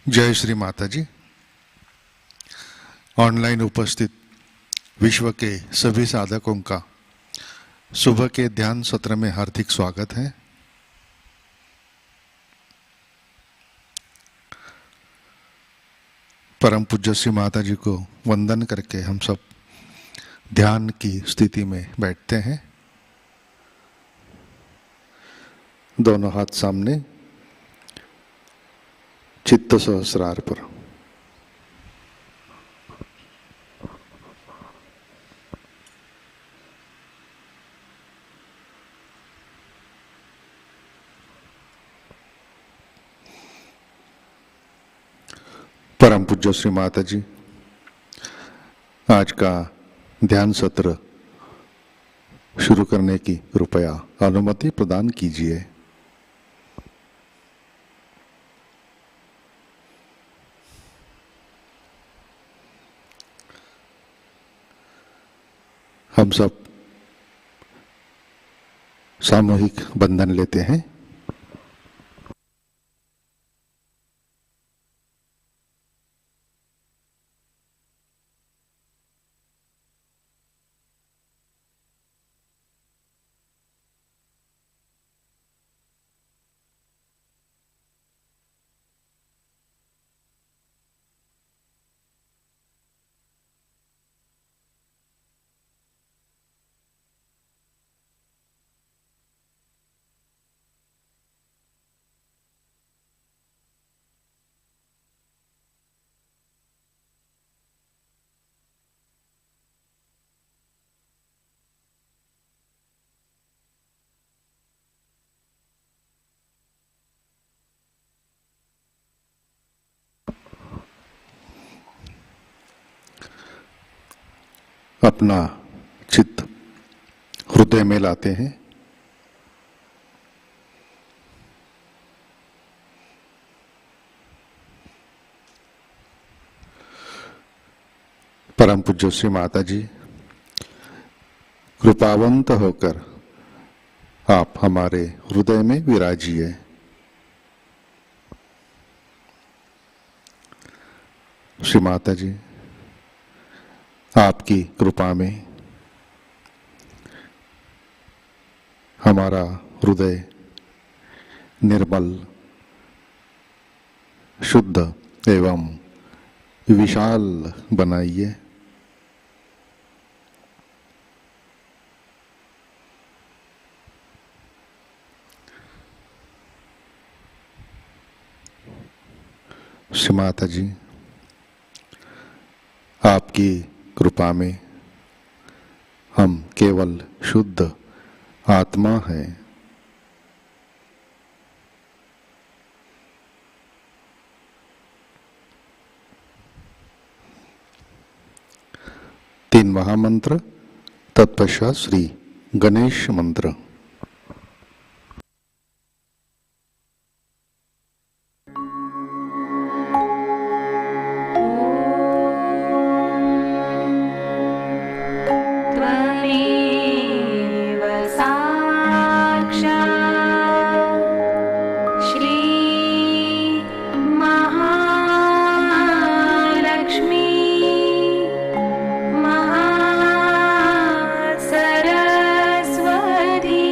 जय श्री माताजी। ऑनलाइन उपस्थित विश्व के सभी साधकों का सुबह के ध्यान सत्र में हार्दिक स्वागत है। परम पूज्य श्री माताजी को वंदन करके हम सब ध्यान की स्थिति में बैठते हैं। दोनों हाथ सामने, चित्त सहस्रार पर। परम पूज्य श्री माताजी आज का ध्यान सत्र शुरू करने की कृपया अनुमति प्रदान कीजिए। हम सब सामूहिक बंधन लेते हैं। अपना चित्त हृदय में लाते हैं। परम पूज्य श्री माताजी कृपावंत होकर आप हमारे हृदय में विराजिए। श्री माताजी आपकी कृपा में हमारा हृदय निर्मल, शुद्ध एवं विशाल बनाइए। श्री माताजी आपकी कृपा में हम केवल शुद्ध आत्मा हैं। तीन महामंत्र, तत्पश्चात श्री गणेश मंत्र। सरस्वती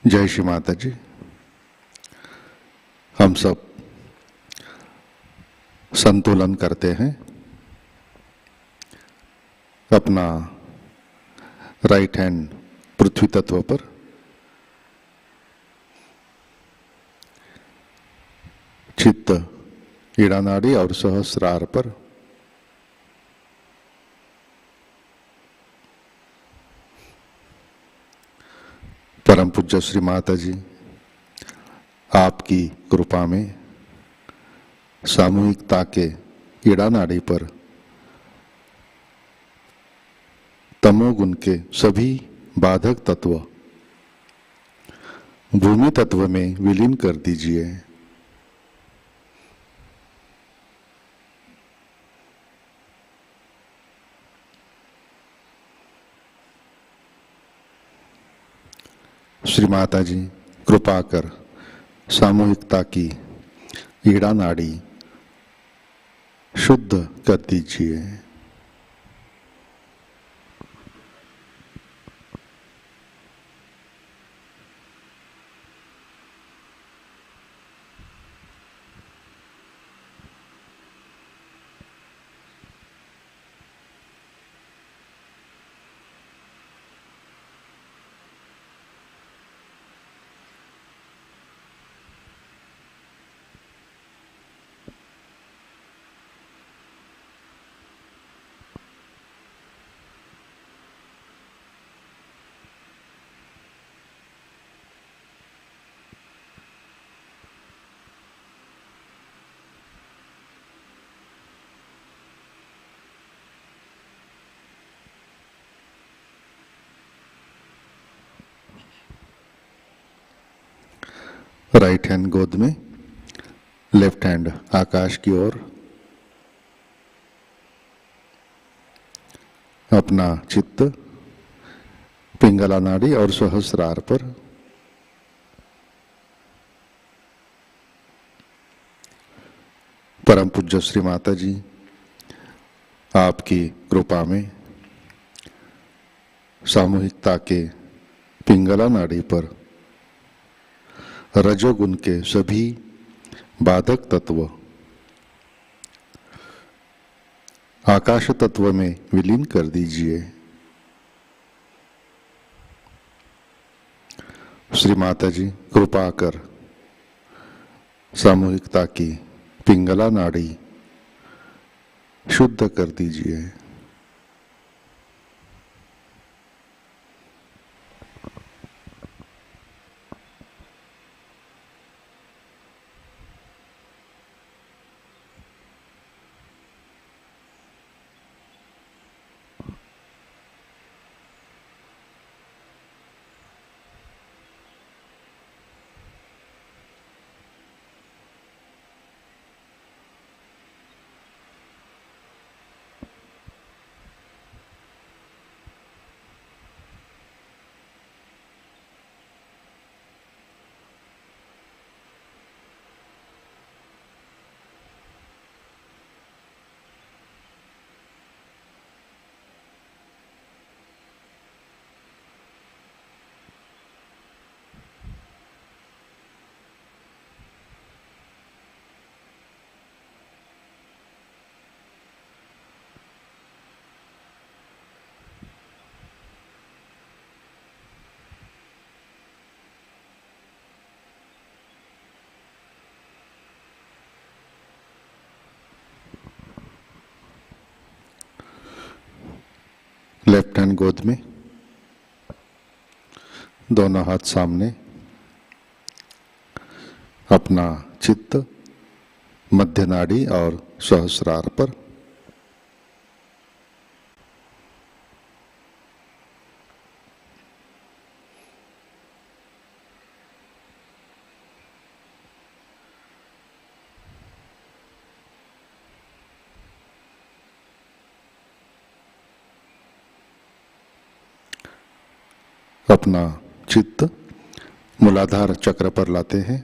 जय श्री माता जी। हम सब संतुलन करते हैं, अपना राइट हैंड पृथ्वी तत्व पर, चित्त ईड़ा नाड़ी और सहस्रार पर, परम पूज्य श्री माता जी आपकी कृपा में सामूहिकता के ईड़ा नाड़ी पर तमोगुण के सभी बाधक तत्व भूमि तत्व में विलीन कर दीजिए। श्री माता जी कृपा कर सामूहिकता की ईड़ा नाड़ी शुद्ध कर दीजिए। राइट हैंड गोद में, लेफ्ट हैंड आकाश की ओर, अपना चित्त पिंगला नाड़ी और सहस्रार पर, परम पूज्य श्री माता जी आपकी कृपा में सामूहिकता के पिंगला नाड़ी पर रजोगुण के सभी बाधक तत्व आकाश तत्व में विलीन कर दीजिए। श्री माता जी कृपा कर सामूहिकता की पिंगला नाड़ी शुद्ध कर दीजिए। लेफ्ट हैंड गोद में, दोनों हाथ सामने, अपना चित्त मध्य नाड़ी और सहस्रार पर, अपना चित्त मूलाधार चक्र पर लाते हैं।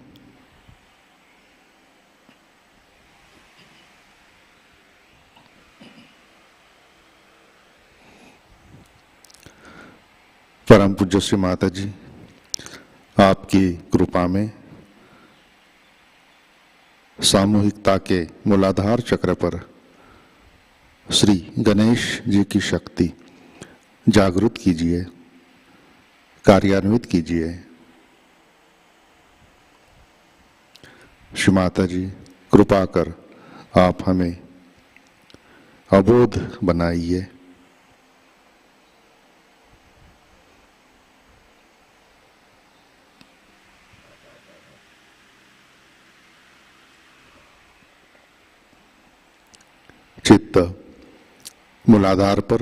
परम पूज्य श्री माता जी आपकी कृपा में सामूहिकता के मूलाधार चक्र पर श्री गणेश जी की शक्ति जागृत कीजिए, कार्यान्वित कीजिए। श्री माता जी, कृपा कर आप हमें अबोध बनाइए। चित्त मूलाधार पर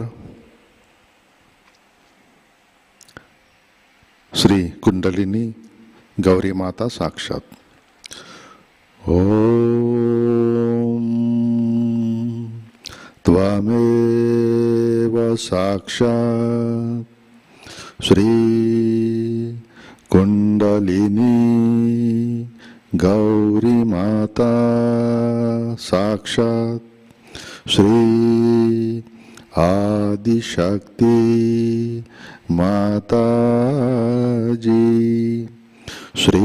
श्री कुंडलिनी गौरी माता साक्षात। ओम त्वमेव साक्षात् श्री कुंडलिनी गौरी माता साक्षात् श्री आदिशक्ति माताजी श्री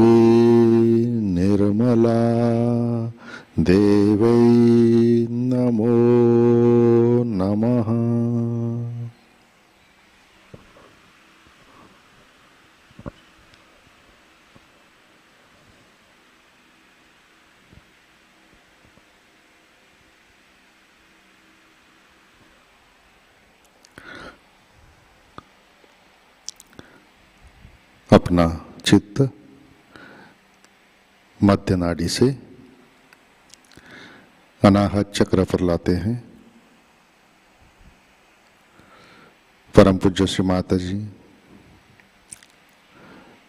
निर्मला देवै नमो नमः। अपना चित्त मध्य नाड़ी से अनाहत चक्र पर लाते हैं। परम पूज्य श्री माता जी,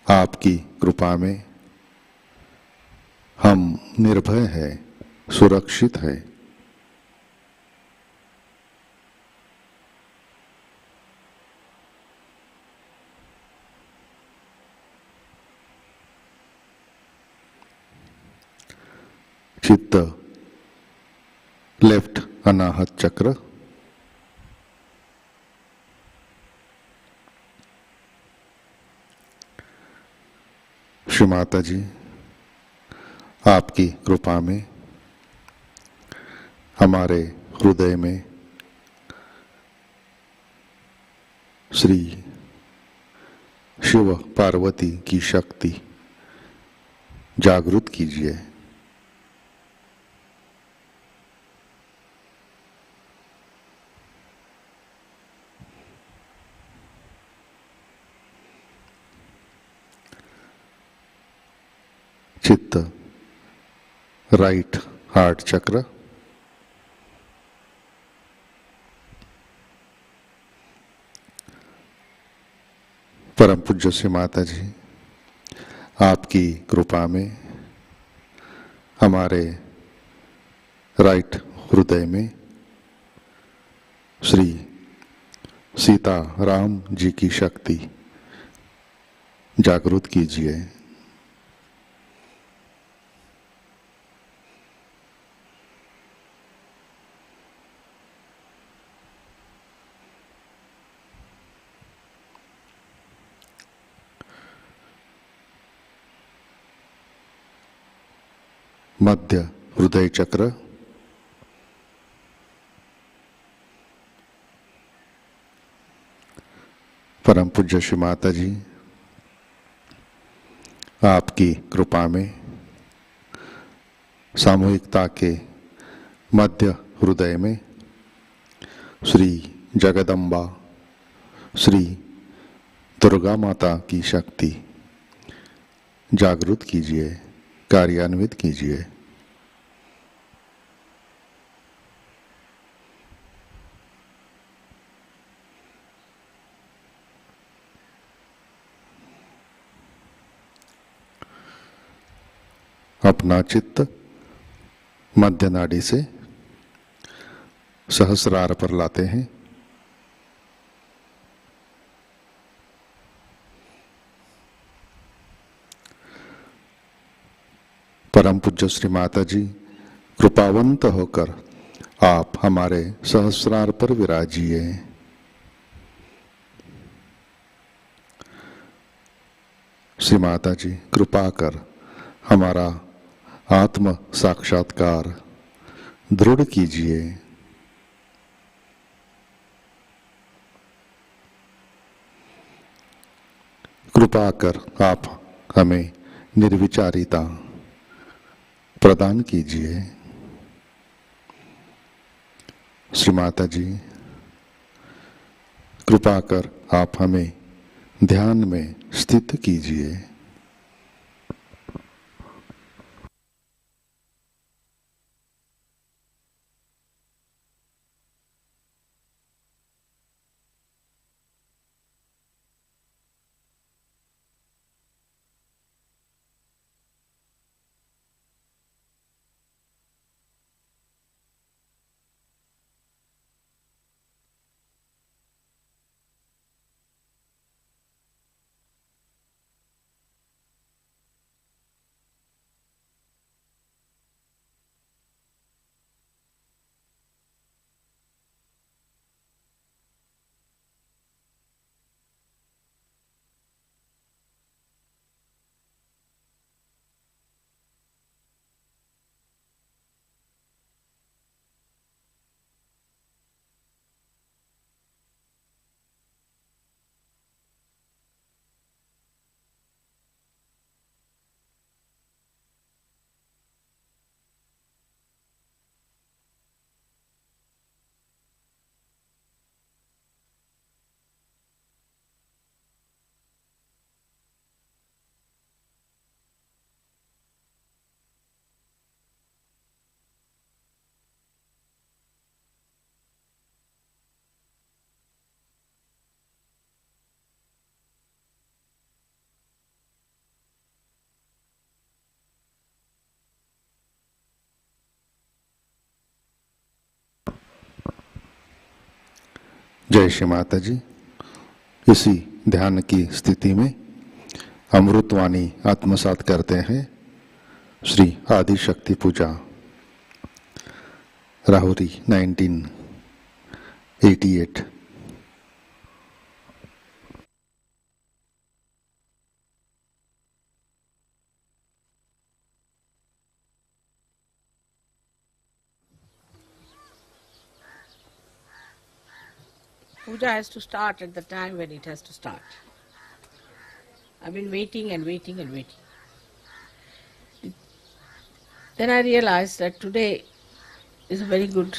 आपकी कृपा में हम निर्भय है, सुरक्षित है। चित्त लेफ्ट अनाहत चक्र, श्री माता जी, आपकी कृपा में हमारे हृदय में श्री शिव पार्वती की शक्ति जागृत कीजिए। चित्त राइट हार्ट चक्र, परम पूज्य श्री माता जी, आपकी कृपा में हमारे राइट हृदय में श्री सीता राम जी की शक्ति जागृत कीजिए। मध्य हृदय चक्र, परम पूज्य श्री माता जी, आपकी कृपा में सामूहिकता के मध्य हृदय में श्री जगदम्बा श्री दुर्गा माता की शक्ति जागृत कीजिए, कार्यान्वित कीजिए। अपना चित्त मध्य नाड़ी से सहस्रार पर लाते हैं। परम पूज्य श्री माता जी, कृपावंत होकर आप हमारे सहस्रार पर विराजिए। श्री माताजी कृपा कर हमारा आत्म साक्षात्कार दृढ़ कीजिए। कृपा कर आप हमें निर्विचारिता प्रदान कीजिए। श्री माताजी कृपा कर आप हमें ध्यान में स्थित कीजिए। जय श्री माता जी। इसी ध्यान की स्थिति में अमृतवाणी आत्मसात करते हैं। श्री आदि शक्ति पूजा Rahuri 1988। Puja has to start at the time when it has to start. I've been waiting and waiting and waiting. Then I realized that today is a very good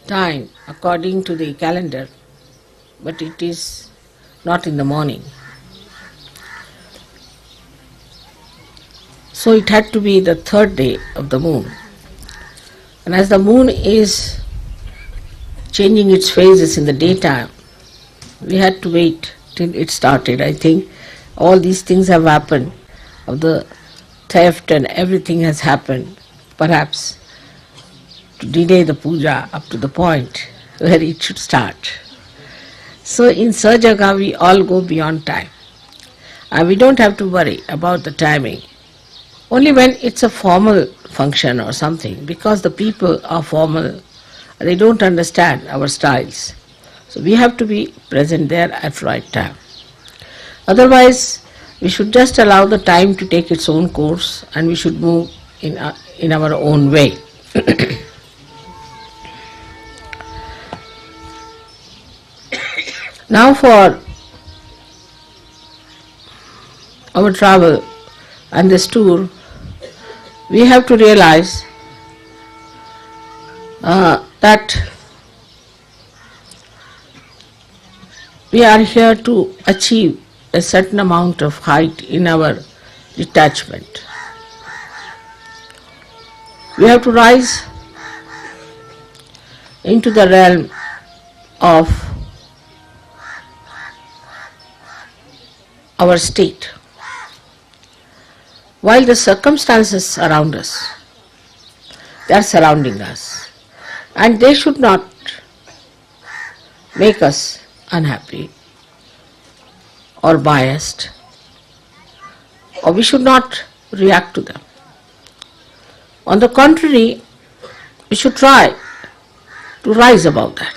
time according to the calendar, but it is not in the morning. So it had to be the third day of the moon. And as the moon is changing its phases in the daytime, we had to wait till it started. I think all these things have happened, of the theft and everything has happened, perhaps to delay the puja up to the point where it should start. So in SahajaYoga we all go beyond time. And we don't have to worry about the timing. Only when it's a formal function or something, because the people are formal, they don't understand our styles. So we have to be present there at right time. Otherwise, we should just allow the time to take its own course and we should move in our own way. Now for our travel and this tour, we have to realize that we are here to achieve a certain amount of height in our detachment. We have to rise into the realm of our state. While the circumstances around us, they are surrounding us, and they should not make us unhappy or biased, or we should not react to them. On the contrary, we should try to rise above that.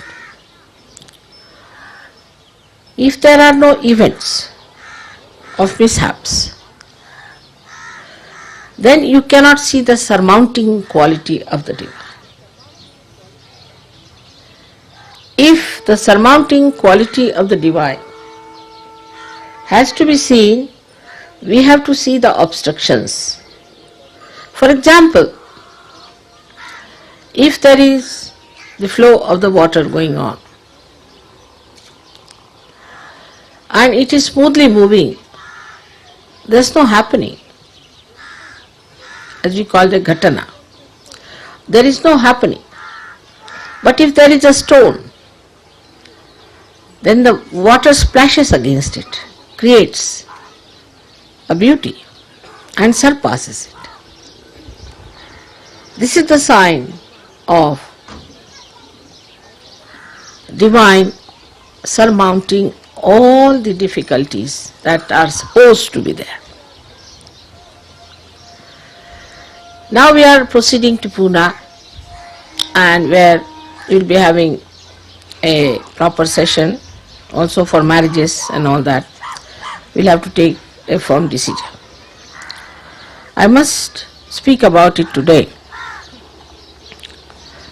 If there are no events of mishaps, then you cannot see the surmounting quality of the divine. If the surmounting quality of the divine has to be seen, we have to see the obstructions. For example, if there is the flow of the water going on and it is smoothly moving, there is no happening, as we call the ghatana. There is no happening. But if there is a stone, then the water splashes against it, creates a beauty and surpasses it. This is the sign of divine surmounting all the difficulties that are supposed to be there. Now we are proceeding to Pune, and where we will be having a proper session also for marriages and all that. We will have to take a firm decision. I must speak about it today,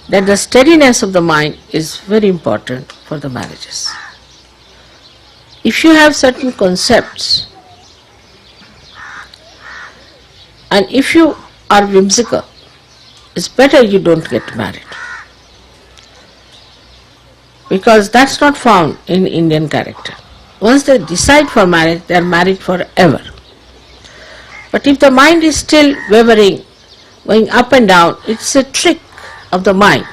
that the steadiness of the mind is very important for the marriages. If you have certain concepts and if you are whimsical, it's better you don't get married, because that's not found in Indian character. Once they decide for marriage, they are married forever. But if the mind is still wavering, going up and down, it's a trick of the mind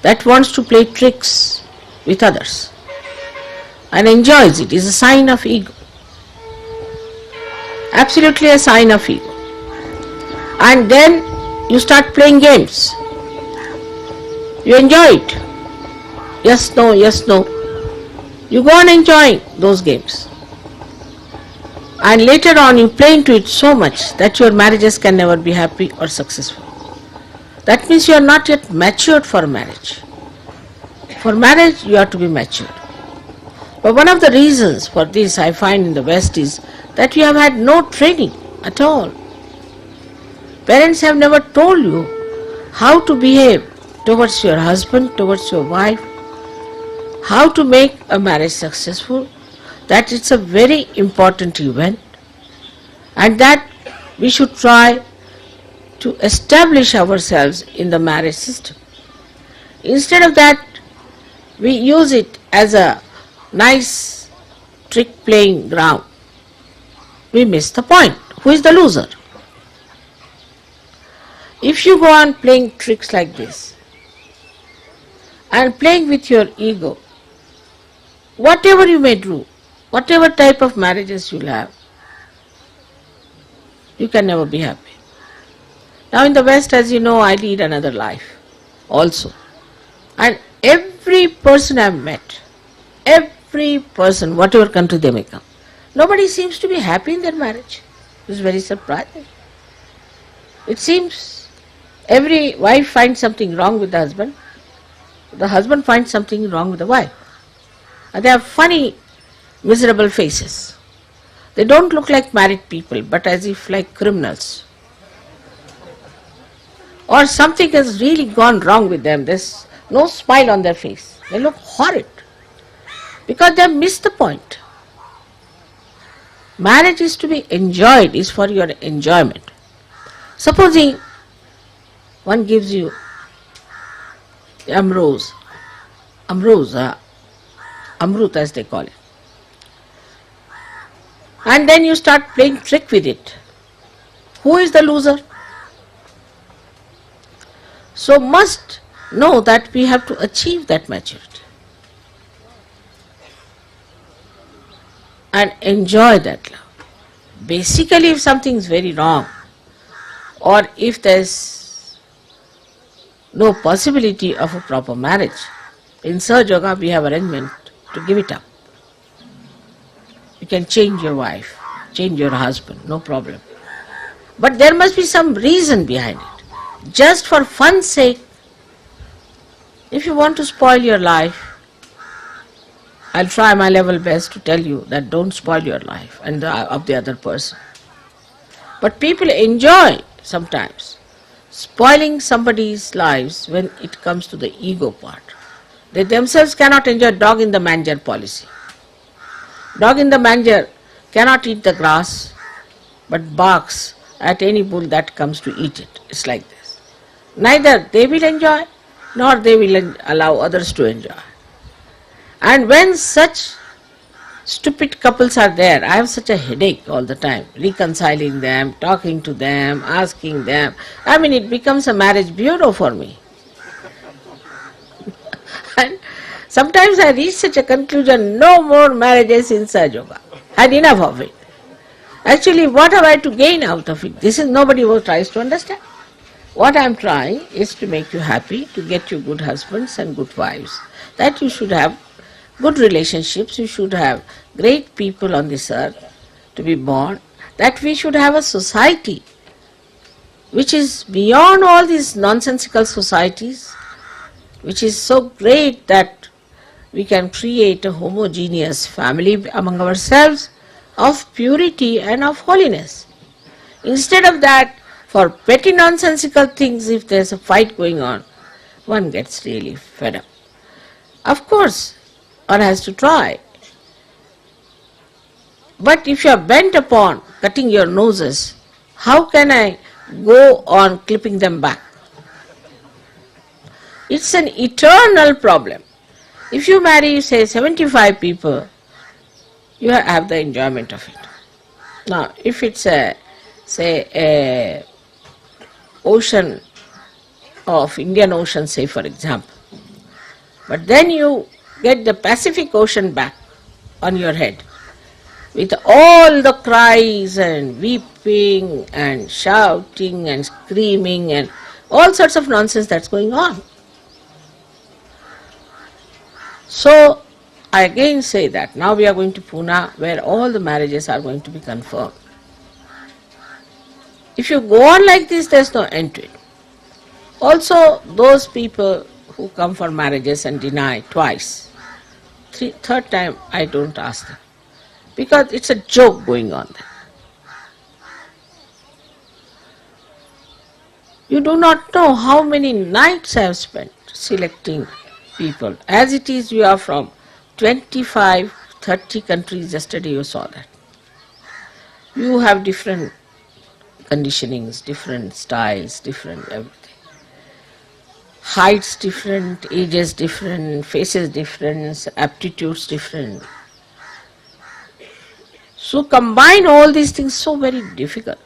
that wants to play tricks with others and enjoys it. It's a sign of ego. Absolutely a sign of ego. And then you start playing games. You enjoy it. Yes, no, yes, no. You go on enjoying those games. And later on you play into it so much that your marriages can never be happy or successful. That means you are not yet matured for marriage. For marriage you have to be matured. But one of the reasons for this I find in the West is that you have had no training at all. Parents have never told you how to behave towards your husband, towards your wife, how to make a marriage successful, that it's a very important event and that we should try to establish ourselves in the marriage system. Instead of that, we use it as a nice trick playing ground. We miss the point. Who is the loser? If you go on playing tricks like this and playing with your ego, whatever you may do, whatever type of marriages you'll have, you can never be happy. Now in the West, as you know, I lead another life also. And every person I've met, every person, whatever country they may come, nobody seems to be happy in their marriage. It's very surprising. It seems every wife finds something wrong with the husband finds something wrong with the wife. And they have funny, miserable faces. They don't look like married people, but as if like criminals. Or something has really gone wrong with them. There's no smile on their face. They look horrid because they have missed the point. Marriage is to be enjoyed, is for your enjoyment. Supposing one gives you amrut as they call it, and then you start playing trick with it. Who is the loser? So must know that we have to achieve that maturity and enjoy that love. Basically, if something is very wrong, or if there is no possibility of a proper marriage, in SahajaYoga we have arrangement to give it up. You can change your wife, change your husband, no problem. But there must be some reason behind it. Just for fun's sake, if you want to spoil your life, I'll try my level best to tell you that don't spoil your life and of the other person. But people enjoy sometimes spoiling somebody's lives when it comes to the ego part. They themselves cannot enjoy dog in the manger policy. Dog in the manger cannot eat the grass but barks at any bull that comes to eat it. It's like this. Neither they will enjoy nor they will allow others to enjoy. And when such stupid couples are there, I have such a headache all the time, reconciling them, talking to them, asking them. I mean, it becomes a marriage bureau for me. And sometimes I reach such a conclusion, no more marriages in SahajaYoga. Had enough of it. Actually, what have I to gain out of it? This is nobody who tries to understand. What I am trying is to make you happy, to get you good husbands and good wives. That you should have good relationships, you should have great people on this earth to be born, that we should have a society which is beyond all these nonsensical societies, which is so great that we can create a homogeneous family among ourselves of purity and of holiness. Instead of that, for petty nonsensical things, if there's a fight going on, one gets really fed up. Of course, one has to try. But if you are bent upon cutting your noses, how can I go on clipping them back? It's an eternal problem. If you marry, say, 75 people, you have the enjoyment of it. Now, if it's a ocean of Indian Ocean, say for example, but then you get the Pacific Ocean back on your head with all the cries and weeping and shouting and screaming and all sorts of nonsense that's going on. So, I again say that now we are going to Pune, where all the marriages are going to be confirmed. If you go on like this, there's no end to it. Also, those people who come for marriages and deny twice, third time I don't ask them, because it's a joke going on there. You do not know how many nights I have spent selecting people. As it is, we are from 25, 30 countries. Yesterday you saw that. You have different conditionings, different styles, different everything. Heights different, ages different, faces different, aptitudes different. So combine all these things, so very difficult.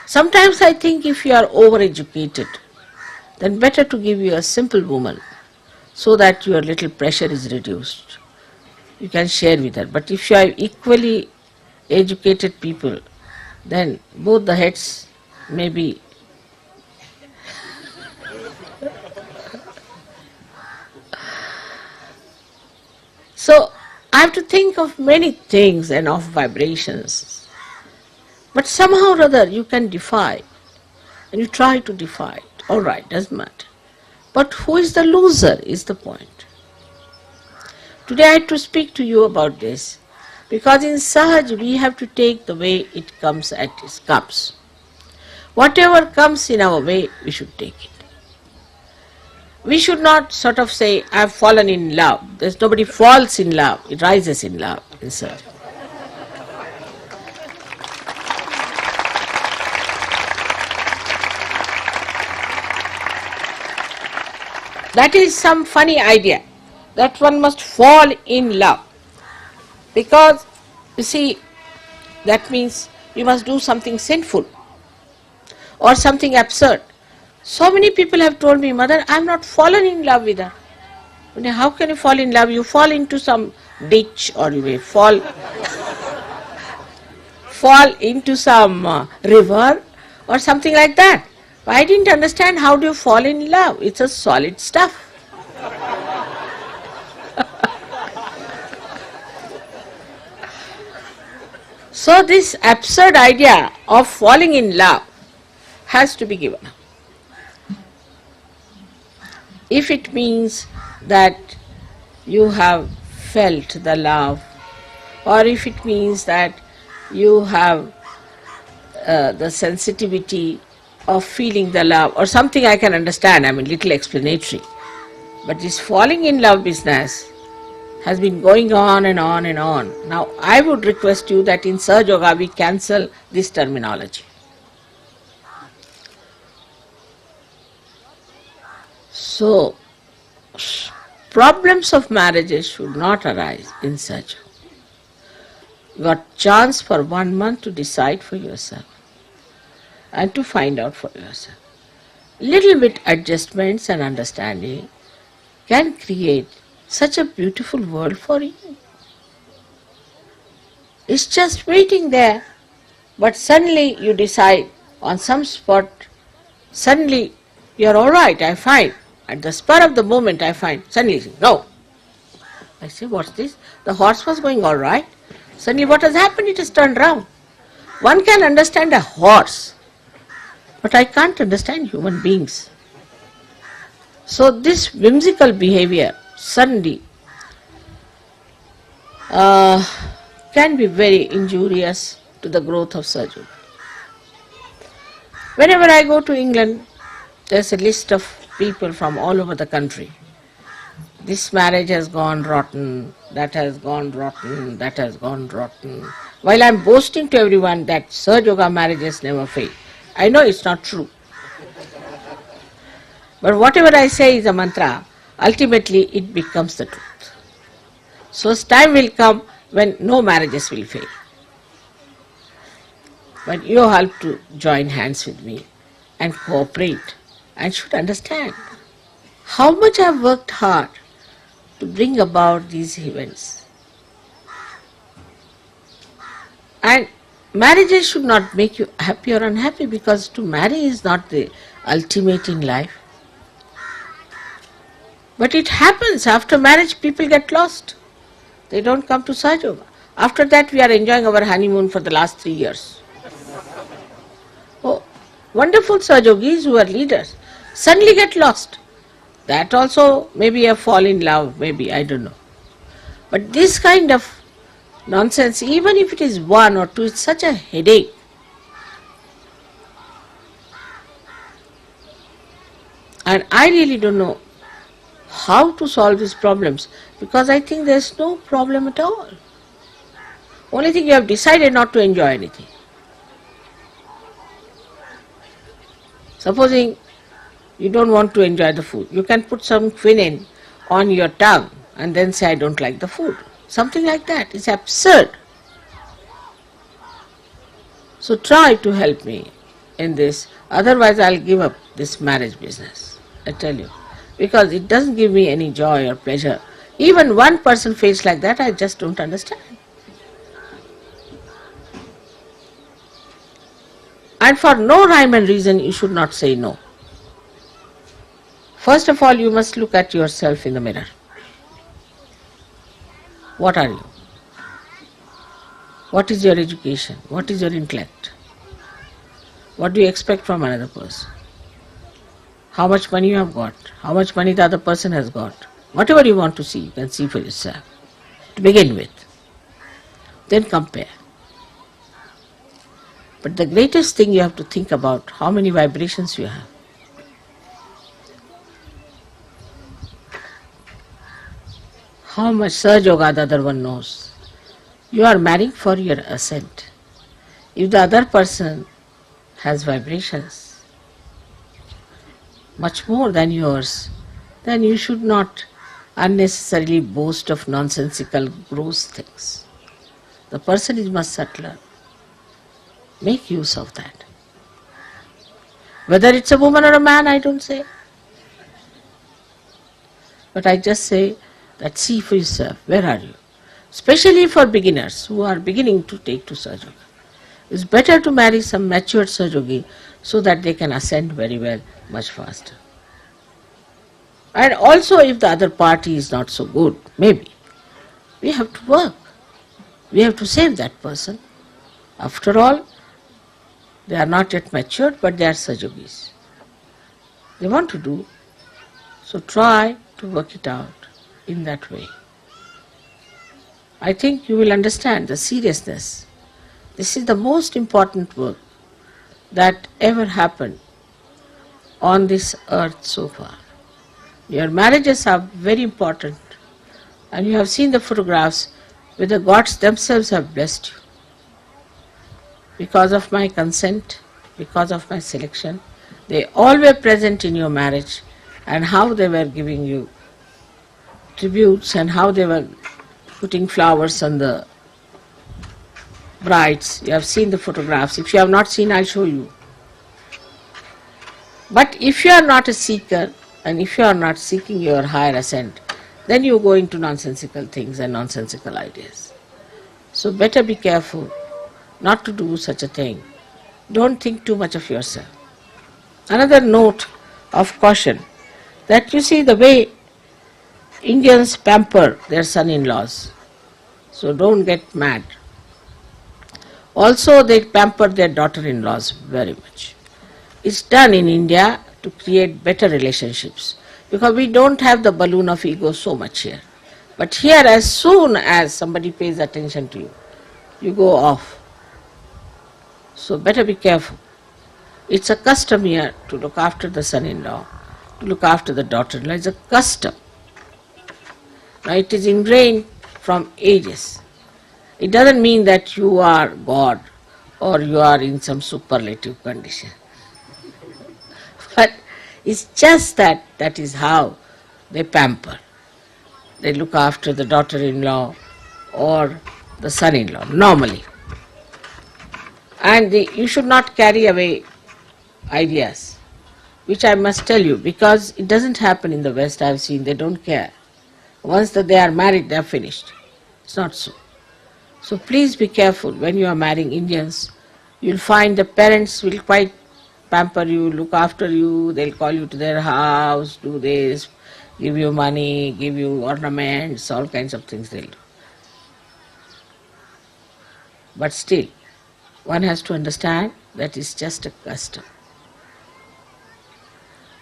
Sometimes I think if you are overeducated, then better to give you a simple woman so that your little pressure is reduced. You can share with her. But if you are equally educated people, then both the heads may be so I have to think of many things and of vibrations. But somehow or other you can defy, and you try to defy it. All right, doesn't matter. But who is the loser is the point. Today I had to speak to you about this, because in Sahaj we have to take the way it comes as it comes. Whatever comes in our way, we should take it. We should not sort of say, I have fallen in love. There's nobody falls in love, it rises in love in Sahaj. That is some funny idea, that one must fall in love. Because, you see, that means you must do something sinful or something absurd. So many people have told me, Mother, I am not fallen in love with her. How can you fall in love? You fall into some ditch, or you may fall into some river or something like that. I didn't understand, how do you fall in love? It's a solid stuff. So this absurd idea of falling in love has to be given up. If it means that you have felt the love, or if it means that you have the sensitivity of feeling the love, or something I can understand, I mean little explanatory. But this falling in love business has been going on and on and on. Now I would request you that in Sahaja Yoga we cancel this terminology. So, problems of marriages should not arise in Sahaja. You got chance for 1 month to decide for yourself and to find out for yourself. Little bit adjustments and understanding can create such a beautiful world for you. It's just waiting there, but suddenly you decide on some spot, suddenly you're alright, I find. At the spur of the moment I find, suddenly, no. I say, what's this? The horse was going alright. Suddenly what has happened? It has turned round. One can understand a horse, but I can't understand human beings. So this whimsical behavior suddenly can be very injurious to the growth of Sahaja. Whenever I go to England, there's a list of people from all over the country. This marriage has gone rotten, that has gone rotten, that has gone rotten. While I'm boasting to everyone that Sahaja Yoga marriages never fail. I know it's not true. But whatever I say is a mantra, ultimately it becomes the truth. So time will come when no marriages will fail. But you have to join hands with me and cooperate and should understand how much I have worked hard to bring about these events. And marriages should not make you happy or unhappy, because to marry is not the ultimate in life. But it happens, after marriage people get lost. They don't come to Sahaja Yoga. After that we are enjoying our honeymoon for the last 3 years. Oh, wonderful Sahaja Yogis who are leaders suddenly get lost. That also maybe a fall in love, maybe, I don't know. But this kind of nonsense, even if it is 1 or 2, it's such a headache. And I really don't know how to solve these problems, because I think there's no problem at all. Only thing, you have decided not to enjoy anything. Supposing you don't want to enjoy the food, you can put some quinine on your tongue and then say, I don't like the food. Something like that is absurd. So try to help me in this, otherwise I'll give up this marriage business, I tell you. Because it doesn't give me any joy or pleasure. Even one person feels like that, I just don't understand. And for no rhyme and reason, you should not say no. First of all, you must look at yourself in the mirror. What are you? What is your education? What is your intellect? What do you expect from another person? How much money you have got? How much money the other person has got? Whatever you want to see, you can see for yourself, to begin with. Then compare. But the greatest thing you have to think about, how many vibrations you have. How much Sahaja Yoga the other one knows. You are marrying for your ascent. If the other person has vibrations much more than yours, then you should not unnecessarily boast of nonsensical, gross things. The person is much subtler. Make use of that. Whether it's a woman or a man, I don't say. But I just say that see for yourself, where are you? Especially for beginners who are beginning to take to Sahaja Yoga. It's better to marry some matured Sahaja Yogi so that they can ascend very well, much faster. And also if the other party is not so good, maybe, we have to work. We have to save that person. After all, they are not yet matured, but they are Sahaja Yogis. They want to do. So try to work it out in that way. I think you will understand the seriousness. This is the most important work that ever happened on this earth so far. Your marriages are very important, and you have seen the photographs where the gods themselves have blessed you. Because of my consent, because of my selection, they all were present in your marriage, and how they were giving you tributes and how they were putting flowers on the brides. You have seen the photographs. If you have not seen, I'll show you. But if you are not a seeker, and if you are not seeking your higher ascent, then you go into nonsensical things and nonsensical ideas. So better be careful not to do such a thing. Don't think too much of yourself. Another note of caution, that you see the way Indians pamper their son-in-laws. So don't get mad. Also they pamper their daughter-in-laws very much. It's done in India to create better relationships, because we don't have the balloon of ego so much here. But here, as soon as somebody pays attention to you, you go off. So better be careful. It's a custom here to look after the son-in-law, to look after the daughter-in-law. It's a custom. Now it is ingrained from ages. It doesn't mean that you are God or you are in some superlative condition. But it's just that is how they pamper. They look after the daughter-in-law or the son-in-law, normally. And you should not carry away ideas, which I must tell you, because it doesn't happen in the West. I have seen they don't care. Once that they are married, they are finished. It's not so. So please be careful when you are marrying Indians. You'll find the parents will quite pamper you, look after you, they'll call you to their house, do this, give you money, give you ornaments, all kinds of things they'll do. But still, one has to understand that it's just a custom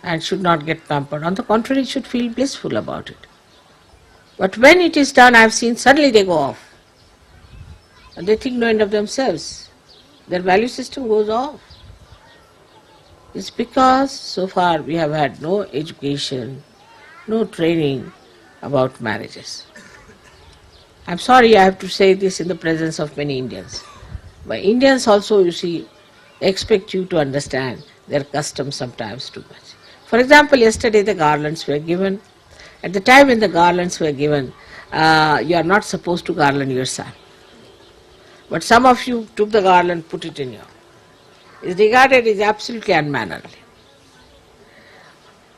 and should not get pampered. On the contrary, should feel blissful about it. But when it is done, I have seen suddenly they go off. And they think no end of themselves. Their value system goes off. It's because so far we have had no education, no training about marriages. I'm sorry I have to say this in the presence of many Indians. But Indians also, you see, expect you to understand their customs sometimes too much. For example, yesterday the garlands were given. At the time when the garlands were given, you are not supposed to garland your son. But some of you took the garland, put it in your. It's regarded as absolutely unmannerly.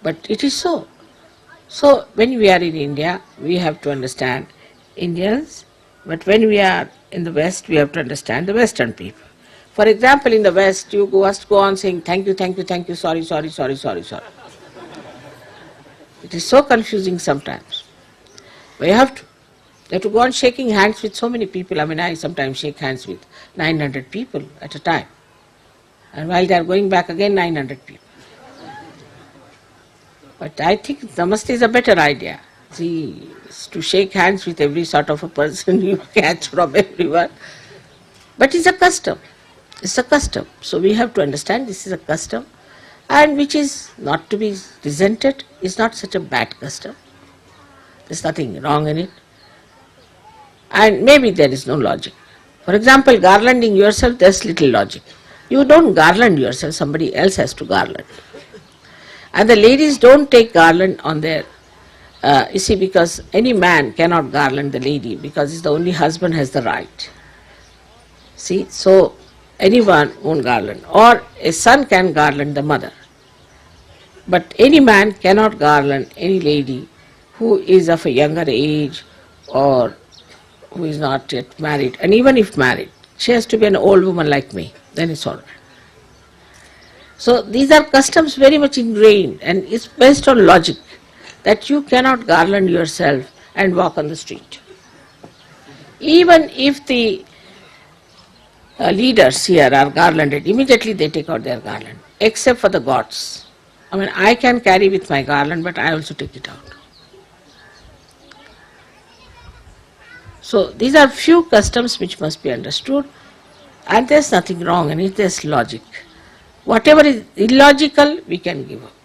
But it is so. So when we are in India, we have to understand Indians, but when we are in the West, we have to understand the Western people. For example, in the West, you must go on saying thank you, thank you, thank you, sorry, sorry, sorry, sorry, sorry. It is so confusing sometimes. But you have to go on shaking hands with so many people. I mean, I sometimes shake hands with 900 people at a time. And while they are going back again, 900 people. But I think Namaste is a better idea. See, to shake hands with every sort of a person you catch from everyone. But it's a custom. It's a custom. So we have to understand this is a custom, and which is not to be resented. It's not such a bad custom. There's nothing wrong in it. And maybe there is no logic. For example, garlanding yourself, there's little logic. You don't garland yourself, somebody else has to garland. And the ladies don't take garland on their, you see, because any man cannot garland the lady, because it's the only husband has the right. See, so anyone won't garland. Or a son can garland the mother. But any man cannot garland any lady who is of a younger age or who is not yet married. And even if married, she has to be an old woman like me. Then it's all right. So these are customs very much ingrained, and it's based on logic that you cannot garland yourself and walk on the street. Even if the leaders here are garlanded, immediately they take out their garland, except for the gods. I mean, I can carry with my garland, but I also take it out. So these are few customs which must be understood, and there's nothing wrong in it, there's logic. Whatever is illogical, we can give up.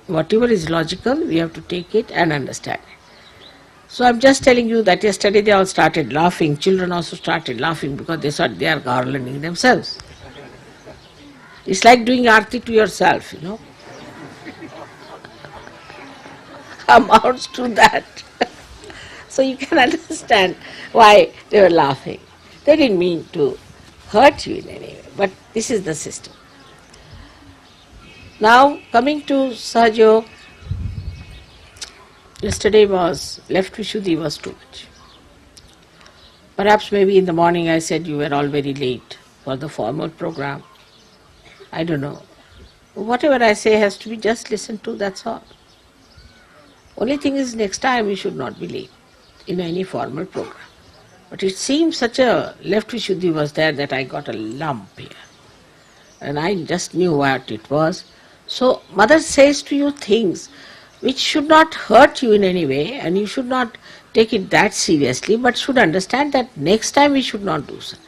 Whatever is logical, we have to take it and understand it. So I'm just telling you that yesterday they all started laughing. Children also started laughing because they thought they are garlanding themselves. It's like doing arti to yourself, amounts to that. So you can understand why they were laughing. They didn't mean to hurt you in any way, but this is the system. Now coming to Sahajayoga, yesterday was left Vishuddhi was too much. Perhaps maybe in the morning I said you were all very late for the formal program. I don't know. Whatever I say has to be just listened to, that's all. Only thing is next time we should not be late in any formal program. But it seems such a left Vishuddhi was there that I got a lump here. And I just knew what it was. So Mother says to you things which should not hurt you in any way, and you should not take it that seriously, but should understand that next time we should not do so.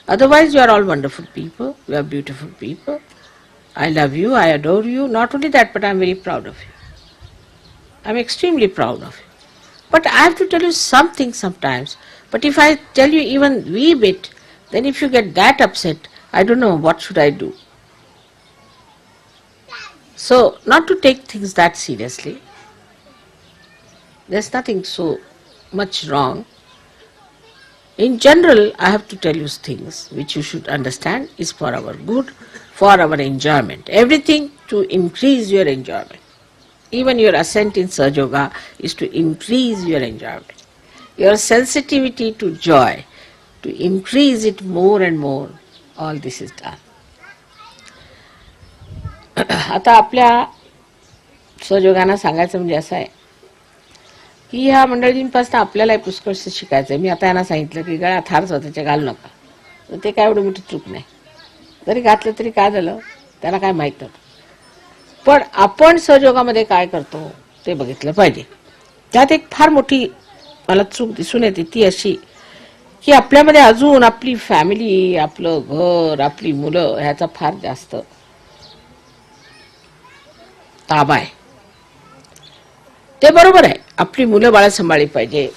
Otherwise you are all wonderful people, you are beautiful people. I love you, I adore you. Not only that, but I am very proud of you. I am extremely proud of you. But I have to tell you something sometimes. But if I tell you even wee bit, then if you get that upset, I don't know what should I do. So, not to take things that seriously. There's nothing so much wrong. In general, I have to tell you things which you should understand is for our good, for our enjoyment. Everything to increase your enjoyment. Even your ascent in SahajaYoga is to increase your enjoyment. Your sensitivity to joy, to increase it more and more, all this is done. आता आपल्या सहयोगांना सांगायचं म्हणजे असं आहे की ह्या मंडळींपासून आपल्याला पुष्कळच शिकायचं आहे. मी आता यांना सांगितलं की गळ्यात हार स्वतःच्या घालू नका, तर ते काय एवढं मोठी चूक नाही. जरी घातलं तरी काय झालं त्याला काय माहित नव्हतं. पण आपण सहयोगामध्ये काय करतो ते बघितलं पाहिजे. त्यात एक फार मोठी मला चूक दिसून येते, ती अशी की आपल्यामध्ये अजून आपली फॅमिली, आपलं घर, आपली मुलं ह्याचा फार जास्त ताबा आहे. ते बरोबर आहे, आपली मुलं बाळ सांभाळली पाहिजे,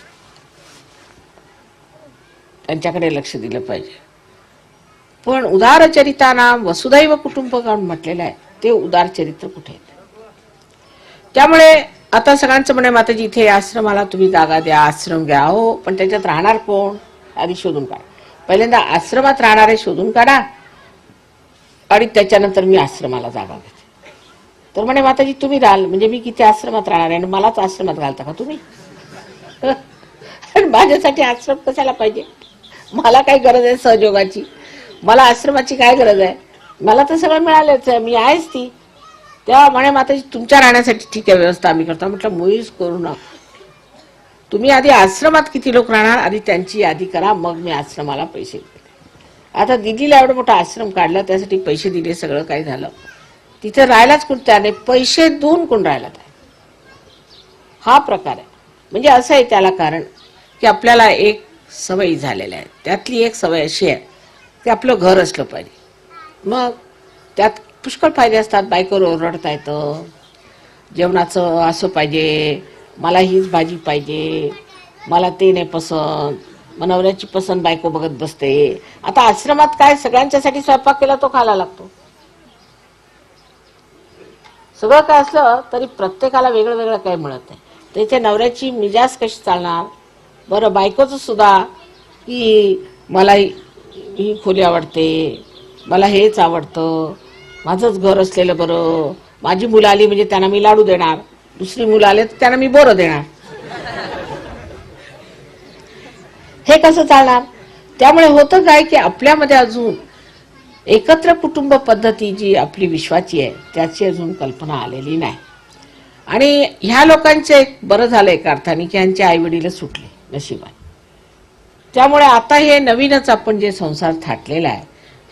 त्यांच्याकडे लक्ष दिलं पाहिजे. पण उदार चरितानाम वसुदैव कुटुंबकम म्हटलेलं आहे, ते उदार चरित्र कुठे आहे? त्यामुळे आता सगळ्यांचं म्हणे माताजी इथे आश्रमाला तुम्ही जागा द्या, आश्रम घ्या. हो, पण त्याच्यात राहणार कोण आधी शोधून काढा. पहिल्यांदा आश्रमात राहणारे शोधून काढा आणि त्याच्यानंतर मी आश्रमाला जागा घेते. तर म्हणे माताजी तुम्ही राहाल म्हणजे मी किती आश्रमात राहणार आहे आणि मलाच आश्रमात घालता का तुम्ही? माझ्यासाठी आश्रम कशाला पाहिजे? मला काय गरज आहे सहयोगाची? मला आश्रमाची काय गरज आहे? मला तर सगळं मिळालंच आहे, मी आहेच ती. तेव्हा म्हणे माताजी तुमच्या राहण्यासाठी ठीक आहे, व्यवस्था आम्ही करतो. म्हटलं मुळीच करू नका. तुम्ही आधी आश्रमात किती लोक राहणार आधी त्यांची यादी करा, मग मी आश्रमाला पैसे देते. आता दिदीला एवढं मोठा आश्रम काढला, त्यासाठी पैसे दिले, सगळं काही झालं. तिथे राहायलाच कोण त्याने पैसे देऊन कोण राहिला काय? हा प्रकार आहे. म्हणजे असं आहे त्याला कारण की आपल्याला एक सवयी झालेल्या आहेत. त्यातली एक सवय अशी आहे की आपलं घर असलं पाहिजे. मग त्यात पुष्कळ फायदे असतात. बायकोवर ओरडता येतं, जेवणाचं असं पाहिजे, मला हीच भाजी पाहिजे, मला ते नाही पसंत, मग नवऱ्याची पसंत बायको बघत बसते. आता आश्रमात काय सगळ्यांच्यासाठी स्वयंपाक केला तो खायला लागतो. सगळं काय असलं तरी प्रत्येकाला वेगळं वेगळं काही मिळत नाही. तर इथे नवऱ्याची मिजाज कशी चालणार? बरं बायकोचं सुद्धा की मला ही खोली आवडते, मला हेच आवडतं, माझंच घर असलेलं बरं, माझी मुलं आली म्हणजे त्यांना मी लाडू देणार, दुसरी मुलं आले तर त्यांना मी बोरं देणार. हे कसं चालणार? त्यामुळे होतं काय की आपल्यामध्ये अजून एकत्र कुटुंब पद्धती जी आपली विश्वाची आहे त्याची अजून कल्पना आलेली नाही. आणि ह्या लोकांचे एक बरं झालं एका अर्थाने की ह्यांचे आई वडील सुटले नशिबाने. त्यामुळे आता हे नवीनच आपण जे संसार थाटलेला आहे,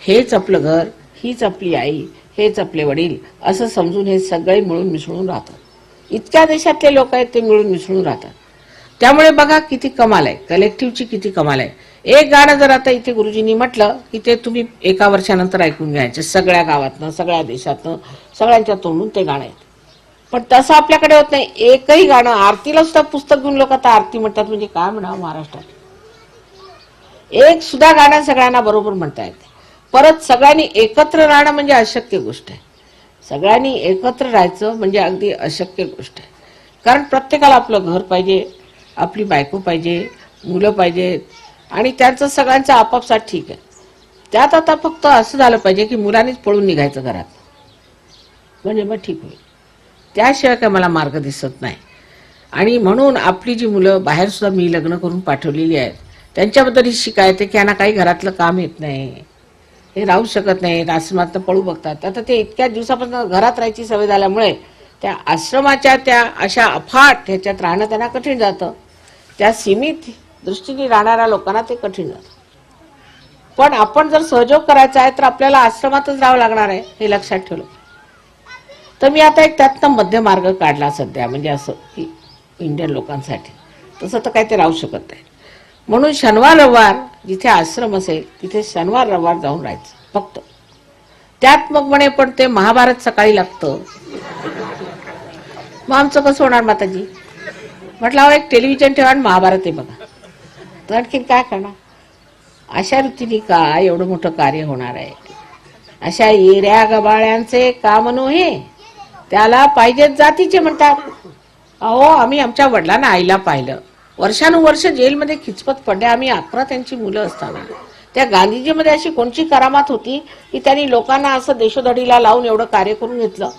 हेच आपलं घर, हीच आपली आई, हेच आपले वडील असं समजून हे सगळे मिळून मिसळून राहतात. इतक्या देशातले लोक आहेत ते मिळून मिसळून राहतात. त्यामुळे बघा किती कमाल आहे, कलेक्टिव्हची किती कमाल आहे. एक गाणं जर आता इथे गुरुजींनी म्हटलं की ते तुम्ही एका वर्षानंतर ऐकून घ्यायचे, सगळ्या गावातनं, सगळ्या देशातनं, सगळ्यांच्या तोंडून ते गाणं आहे. पण तसं आपल्याकडे होत नाही. एकही गाणं, आरतीला सुद्धा पुस्तक घेऊन लोक आता आरती म्हणतात, म्हणजे काय म्हणावं महाराष्ट्रात. एक सुद्धा गाणं सगळ्यांना बरोबर म्हणता येते. परत सगळ्यांनी एकत्र राहणं म्हणजे अशक्य गोष्ट आहे. सगळ्यांनी एकत्र राहायचं म्हणजे अगदी अशक्य गोष्ट आहे. कारण प्रत्येकाला आपलं घर पाहिजे, आपली बायको पाहिजे, मुलं पाहिजेत, आणि त्यांचं सगळ्यांचं आपापसात ठीक आहे. त्यात आता फक्त असं झालं पाहिजे की मुलांनीच पळून निघायचं घरात, म्हणजे मग ठीक होईल. त्याशिवाय काय मला मार्ग दिसत नाही. आणि म्हणून आपली जी मुलं बाहेर सुद्धा मी लग्न करून पाठवलेली आहेत, त्यांच्याबद्दल ही शिकायत आहे की यांना काही घरातलं काम येत नाही, हे राहू शकत नाही, आश्रमात पळू बघतात. आता ते इतक्या दिवसापासून घरात राहायची सवय झाल्यामुळे त्या आश्रमाच्या त्या अशा अफाट ह्याच्यात राहणं त्यांना कठीण जातं. त्या सीमित दृष्टीने राहणाऱ्या लोकांना ते कठीण जातं. पण आपण जर सहयोग करायचा आहे तर आपल्याला आश्रमातच राहावं लागणार आहे, हे लक्षात ठेवलं. तर मी आता एक त्यातनं मध्य मार्ग काढला सध्या, म्हणजे असं की इंडियन लोकांसाठी तसं तर काही ते राहू शकत नाही. म्हणून शनिवार रविवार जिथे आश्रम असेल तिथे शनिवार रविवार जाऊन राहायचं फक्त. त्यात मग म्हणे पण ते महाभारत सकाळी लागतं, मग आमचं कसं होणार माताजी. म्हटलं अहो एक टेलिव्हिजन ठेवा आणि महाभारत आहे बघा, तर आणखीन काय करणार. अशा रीतीने काय एवढं मोठं कार्य होणार आहे. अशा येऱ्या गबाळ्यांचे काम नव्हे, त्याला पाहिजेत जातीचे म्हणतात. अहो आम्ही आमच्या वडिलांना आईला पाहिलं, वर्षानुवर्ष जेलमध्ये खिचपत पडले आम्ही, 11 त्यांची मुलं असताना. त्या गांधीजीमध्ये अशी कोणची करामात होती की त्यांनी लोकांना असं देशोधडीला लावून एवढं कार्य करून घेतलं,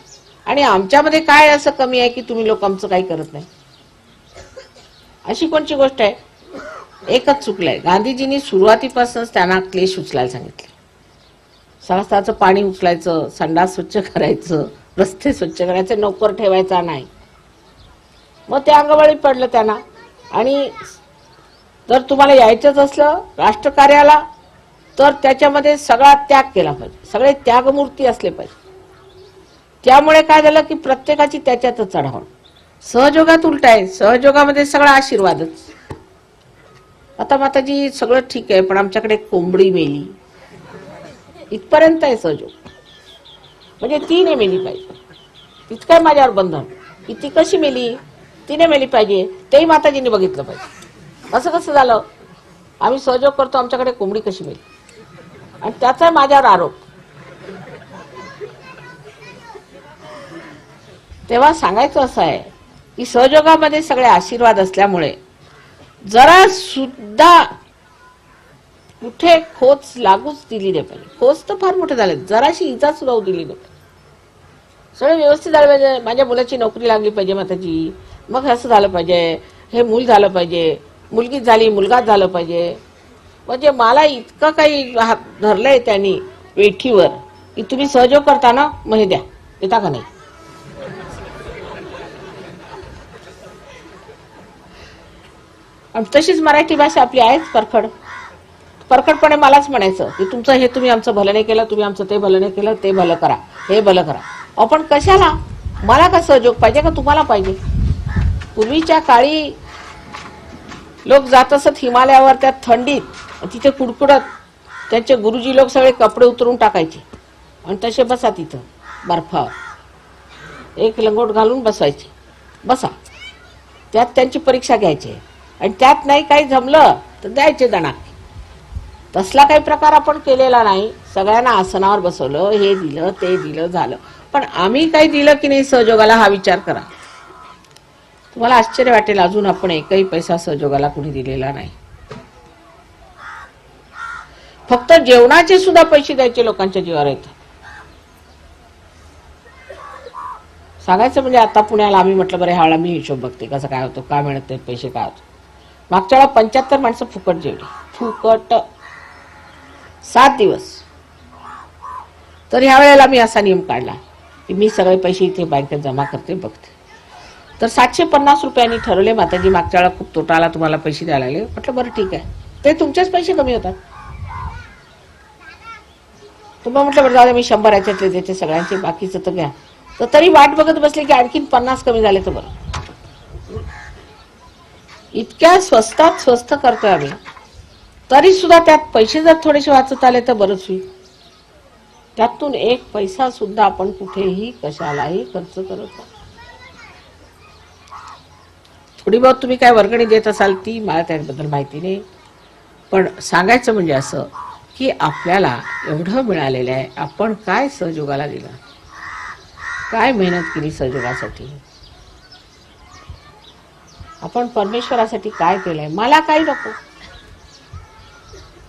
आणि आमच्यामध्ये काय असं कमी आहे की तुम्ही लोक आमचं काही करत नाही. अशी कोणची गोष्ट आहे. एकच चुकलंय, गांधीजींनी सुरुवातीपासूनच त्यांना क्लेश उचलायला सांगितले. सहस्त्राचं पाणी उचलायचं, संडास स्वच्छ करायचं, रस्ते स्वच्छ करायचे, नोकर ठेवायचा नाही. मग ते अंगवळी पडलं त्यांना. आणि जर तुम्हाला यायचंच असलं राष्ट्रकार्याला तर त्याच्यामध्ये सगळा त्याग केला पाहिजे, सगळे त्यागमूर्ती असले पाहिजे. त्यामुळे काय झालं की प्रत्येकाची त्याच्यातच चढावण. सहयोगात उलट आहे, सहयोगामध्ये सगळा आशीर्वादच. आता माताजी सगळं ठीक आहे पण आमच्याकडे कोंबडी मेली, इथपर्यंत आहे सहयोग. म्हणजे ती नाही मेली पाहिजे, इतकं माझ्यावर बंधन की ती कशी मेली, तिने मेली पाहिजे, तेही माताजींनी बघितलं पाहिजे. असं कसं झालं, आम्ही सहयोग करतो आमच्याकडे कोंबडी कशी मेली, आणि त्याचा माझ्यावर आरोप. तेव्हा सांगायचं असं आहे की सहयोगामध्ये सगळे आशीर्वाद असल्यामुळे जरा सुद्धा कुठे खोच लागूच दिली नाही पाहिजे. खोच तर फार मोठे झाले, जराशी इजा सुद्धा होऊ दिली नाही. सगळे व्यवस्थित झालं पाहिजे. माझ्या मुलाची नोकरी लागली पाहिजे माताजी, मग असं झालं पाहिजे, हे मूल झालं पाहिजे, मुलगी झाली, मुलगाच झालं पाहिजे. म्हणजे मला इतकं काही धरलंय त्यांनी वेठीवर की तुम्ही सहयोग करता ना, मग हे द्या, देता का नाही. तशीच मराठी भाषा आपली आहेच परखड. परखडपणे मलाच म्हणायचं की तुमचं हे तुम्ही आमचं भलं नाही केलं, तुम्ही आमचं ते भलं नाही केलं, ते भलं करा, हे भलं करा. आपण कशाला, मला का सहयोग पाहिजे का तुम्हाला पाहिजे. पूर्वीच्या काळी लोक जात असत हिमालयावर त्या थंडीत, तिथे कुडकुडत त्यांचे गुरुजी लोक सगळे कपडे उतरून टाकायचे आणि तसे बसा तिथं बर्फावर, एक लंगोट घालून बसवायचे, बसा. त्यात त्यांची परीक्षा घ्यायची आणि त्यात नाही काही जमलं तर द्यायचे दणा. तसला काही प्रकार आपण केलेला नाही. सगळ्यांना आसनावर बसवलं, हे दिलं ते दिलं झालं. पण आम्ही काही दिलं की नाही सहयोगाला, हा विचार करा. तुम्हाला आश्चर्य वाटेल, अजून आपण एकही पैसा सहयोगाला कुणी दिलेला नाही. फक्त जेवणाचे सुद्धा पैसे द्यायचे लोकांच्या जीवावर येतात. सांगायचं म्हणजे आता पुण्याला आम्ही म्हटलं बरं ह्यावेळेला मी हिशोब बघते कसं काय होतो, काय मिळत नाही पैसे, काय होतो. मागच्या वेळा 75 माणसं फुकट जेवली, फुकट 7 दिवस. तर ह्या वेळेला मी असा नियम काढला की मी सगळे पैसे इथे बँकेत जमा करते, बघते. तर 750 रुपयांनी ठरवले माताजी. मागच्या वेळा खूप तोटा आला, तुम्हाला पैसे द्यायला लागले. म्हटलं बरं ठीक आहे, ते तुमचेच पैसे कमी होतात. तुम्हाला म्हटलं बरं जाऊ मी 100 याच्यातले देते सगळ्यांचे, बाकीचं तर घ्या. तर तरी वाट बघत बसले की आणखीन 50 कमी झाले तर बरं. इतक्या स्वस्तात स्वस्त करतोय आम्ही, तरी सुद्धा त्यात पैसे जर थोडेसे वाचत आले तर बरंच होईल. त्यातून एक पैसा सुद्धा आपण कुठेही कशालाही खर्च करत नाही. थोडी बहुत तुम्ही काय वर्गणी देत असाल ती मला त्याबद्दल माहिती नाही, पण सांगायचं म्हणजे असं की आपल्याला एवढं मिळालेलं आहे. आपण काय सहयोगाला दिलं, काय मेहनत केली सहयोगासाठी, आपण परमेश्वरासाठी काय केलंय. मला काही नको,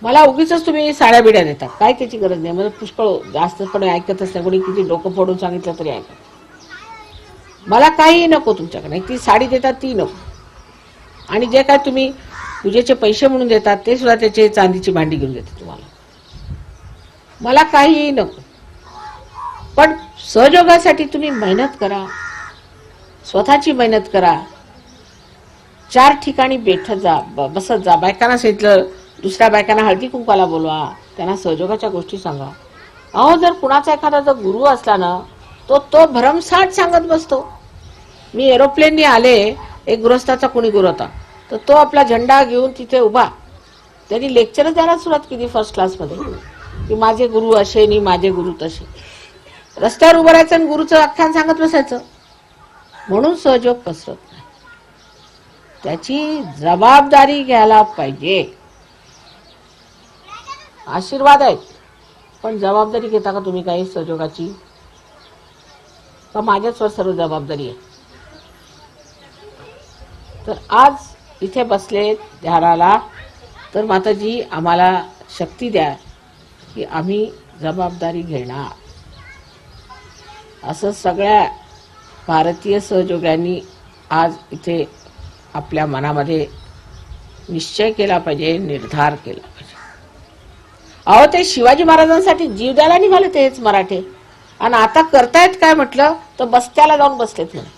मला उगीच तुम्ही साड्या बिड्या देता, काय त्याची गरज नाही. मला पुष्कळ जास्त पण ऐकतच नाही, कोणी किती डोकं फोडून सांगितलं तरी ऐकत. मला काही नको तुमच्याकडे. ती साडी देतात ती नको, आणि जे काय तुम्ही पूजेचे पैसे म्हणून देतात ते सुद्धा त्याचे चांदीची भांडी घेऊन देते तुम्हाला. मला काही नको, पण सहयोगासाठी तुम्ही मेहनत करा, स्वतःची मेहनत करा. 4 ठिकाणी बैठत जा, बसत जा. बायकांना सांगितलं दुसऱ्या बायकांना हळदी कुंकवाला बोलवा, त्यांना सहयोगाच्या गोष्टी सांगा. अहो जर कुणाचा एखादा जर गुरु असला ना, तो भरमसाठ सांगत बसतो. मी एरोप्लेननी आले, एक गृहस्थाचा कोणी गुरु होता, तर तो आपला झेंडा घेऊन तिथे उभा, त्यांनी लेक्चरच द्यायला सुरुवात केली फर्स्ट क्लासमध्ये, की माझे गुरु असे आणि माझे गुरु तसे. रस्त्यावर उभं राहायचं आणि गुरुचं आख्यान सांगत बसायचं. म्हणून सहयोग पसरत नाही. त्याची जबाबदारी घ्यायला पाहिजे. आशीर्वाद आहेत, पण जबाबदारी घेता का तुम्ही काही सहयोगाची? का माझ्याचवर सर्व जबाबदारी आहे? तर आज इथे बसले ध्यानाला, तर माताजी आम्हाला शक्ती द्या की आम्ही जबाबदारी घेणार. असं सगळ्या भारतीय सहयोगांनी आज इथे आपल्या मनामध्ये निश्चय केला पाहिजे, निर्धार केला पाहिजे. अहो ते शिवाजी महाराजांसाठी जीव द्यायला निघाले ते हेच मराठे, आणि आता करतायत काय म्हटलं तर बस्त्याला जाऊन बसलेत म्हणे.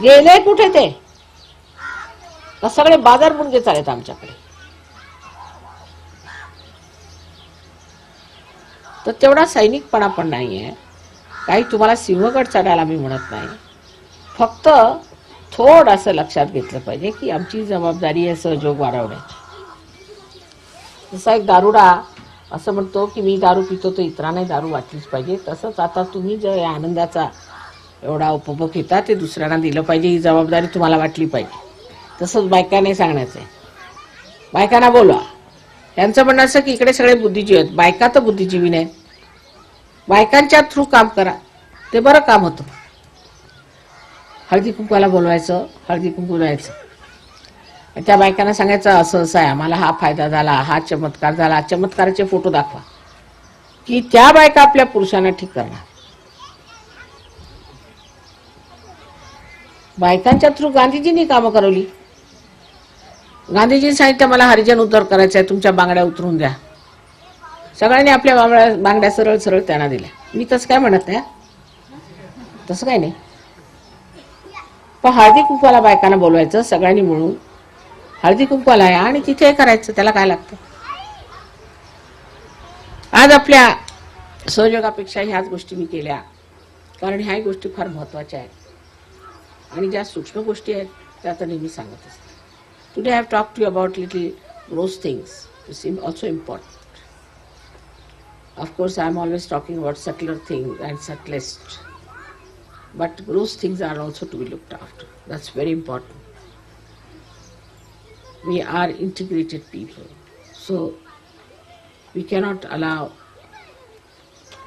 गेले कुठे ते? तर सगळे बाजार मुंडके चालेत आमच्याकडे. तर तेवढा सैनिकपणा पण नाहीये. काही तुम्हाला सिंहगड चढायला मी म्हणत नाही, फक्त थोडंसं लक्षात घेतलं पाहिजे की आमची जबाबदारी आहे सहयोग वाढवण्याची. जसा एक दारुडा असं म्हणतो की मी दारू पितो तर इतरांनाही दारू वाटलीच पाहिजे, तसंच आता तुम्ही जो या आनंदाचा एवढा उपभोग घेता ते दुसऱ्यांना दिलं पाहिजे, ही जबाबदारी तुम्हाला वाटली पाहिजे. तसंच बायकांनी सांगण्याचं आहे, बायकांना बोलवा. त्यांचं म्हणणं असं की इकडे सगळे बुद्धिजीवी आहेत, बायका तर बुद्धिजीवी नाहीत. बायकांच्या थ्रू काम करा, ते बरं काम होतं. हळदी कुंकवाला बोलवायचं, हळदी कुंकू द्यायचं, त्या बायकांना सांगायचं असं असं आहे, आम्हाला हा फायदा झाला, हा चमत्कार झाला. चमत्काराचे फोटो दाखवा की त्या बायका आपल्या पुरुषांना ठीक करणार. बायकांच्या थ्रू गांधीजींनी कामं करवली. गांधीजींनी सांगितलं मला हरिजन उद्धार करायचा आहे, तुमच्या बांगड्या उतरून द्या. सगळ्यांनी आपल्या बांगड्या सरळ सरळ त्यांना दिल्या. मी तसं काय म्हणत नाही, तसं काय नाही, पण हळदी कुंकवाला बायकांना बोलवायचं सगळ्यांनी मिळून, हळदी कुंकवाला आहे आणि तिथे करायचं, त्याला काय लागतं. आज आपल्या सहयोगापेक्षा ह्याच गोष्टी मी केल्या, कारण ह्या गोष्टी फार महत्त्वाच्या आहेत आणि ज्या सूक्ष्म गोष्टी आहेत त्या तर नेहमी सांगत असते. Today I have talk to you about little gross things which seem also important. Of course, I am always talking about subtler things and subtlest, but gross things are also to be looked after. That's very important. We are integrated people, so we cannot allow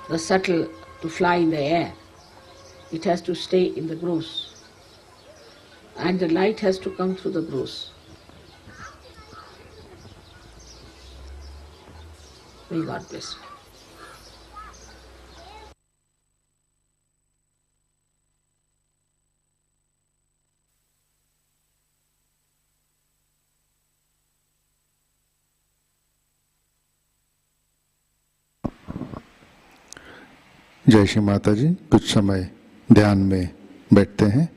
the subtle to fly in the air. It has to stay in the gross, and the light has to come through the gross. May God bless you. जय श्री माता जी। कुछ समय ध्यान में बैठते हैं।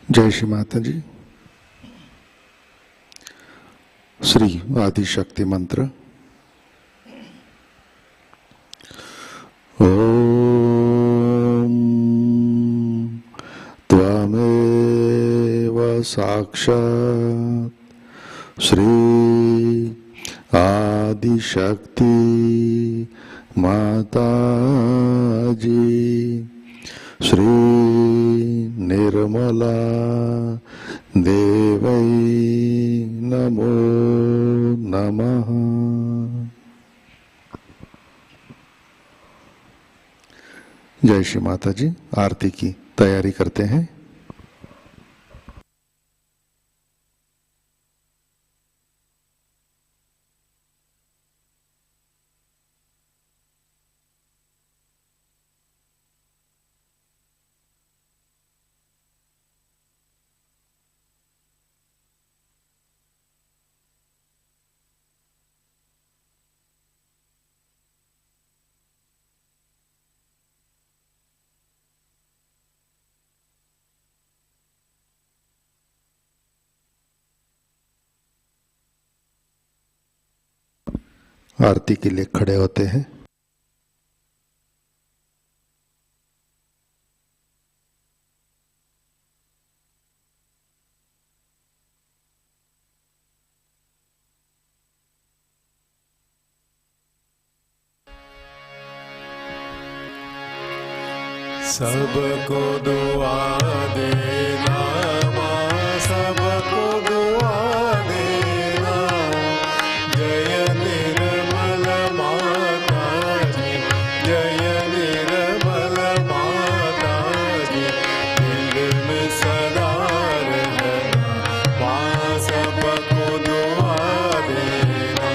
जय श्री माता जी। श्री आदि शक्ति मंत्र। ओम त्वमेव साक्षात् श्री आदि शक्ति माताजी श्री निर्मला देवै नमो नमः। जय श्री माता जी। आरती की तैयारी करते हैं। आरती के लिए खड़े होते हैं। सबको दुआ देना माँ, सबको दुआ देना। जय निर्मल माता जी, जय निर्मल माता जी। दिल में सदा रहना माँ, सबको दुआ देना,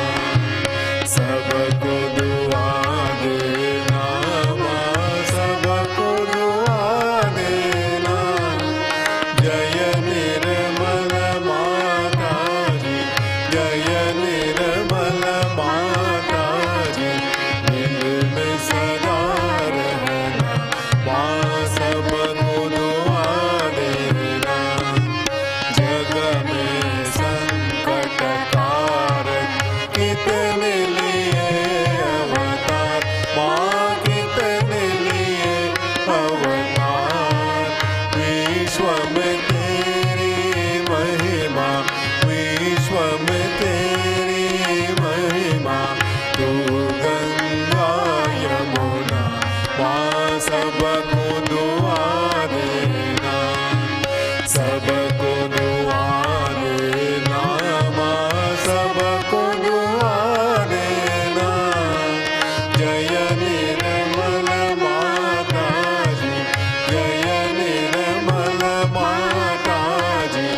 सबको दुआ देना माँ, सबको दुआ देना। जय निर्मल माता जी, जय निर्मल माता जी। दिल में सदा रहना माँ, सबको दुआ देना। जग में संकट कारक कितने लिए अवतार माँ, कितने लिए अवतार। विश्व में तेरी महिमा, विश्व में तेरी महिमा। तू गंगा यमुना माँ, सबको दुआ देना, सबको दुआ देना माँ, सबको दुआ देना। जय निर्मल माता जी, जय निर्मल माता जी।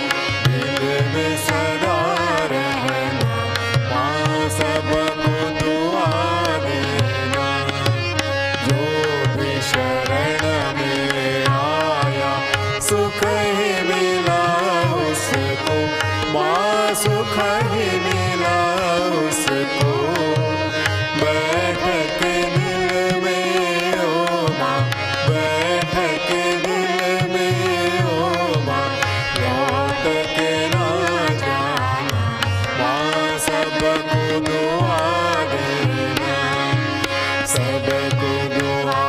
दिल में सदा रहना माँ, सबको दुआ देना। जो भी शरण में आया सुख ही मिला उसको माँ, सुख ही मिला उसको। बैठ के दिल में ओ माँ, बैठ के दिल में ओ माँ। लौट के ना जाना माँ, सबको दुआ देना, सबको दुआ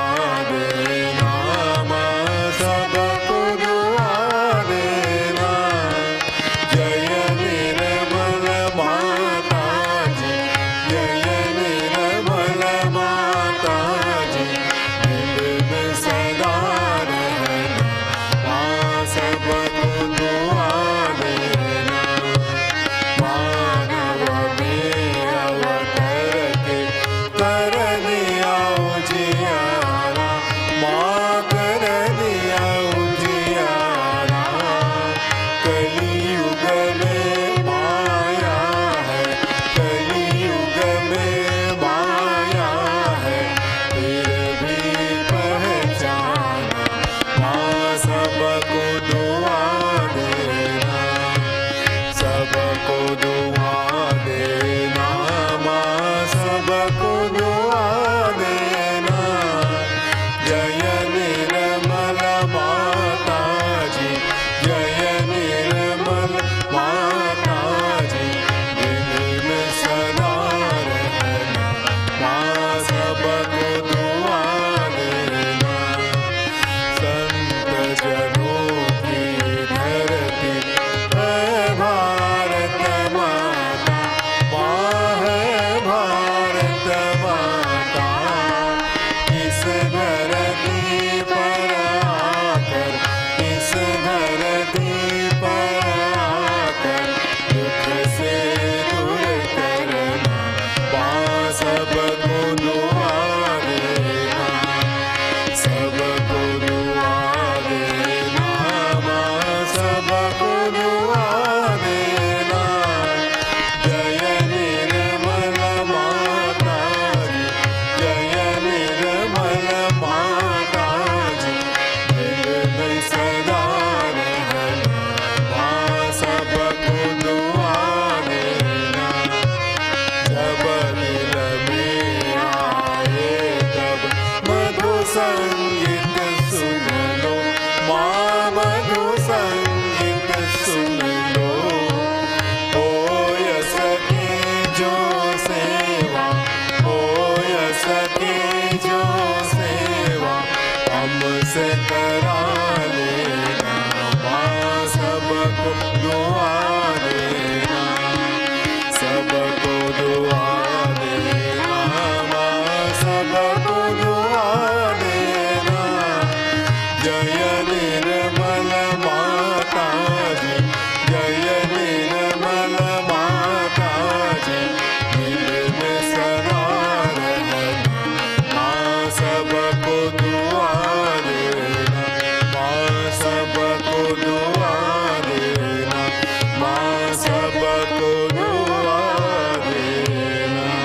देना माँ, सबको दुआ देना। जय निर्मल माता जी, जय निर्मल माता जी। दिल में सदा रहना माँ, सबको दुआ देना। मानव में अवतर के कर दिया उजियारा माँ, कर दिया उजियारा। कलियुग में माया है, कलियुग में माया है। फिर भी पहचाना माँ, सबको दुआ देना, सबको दुआ देना माँ, सबको दुआ देना। जय निर्मल माता जी, जय को दुआ देना।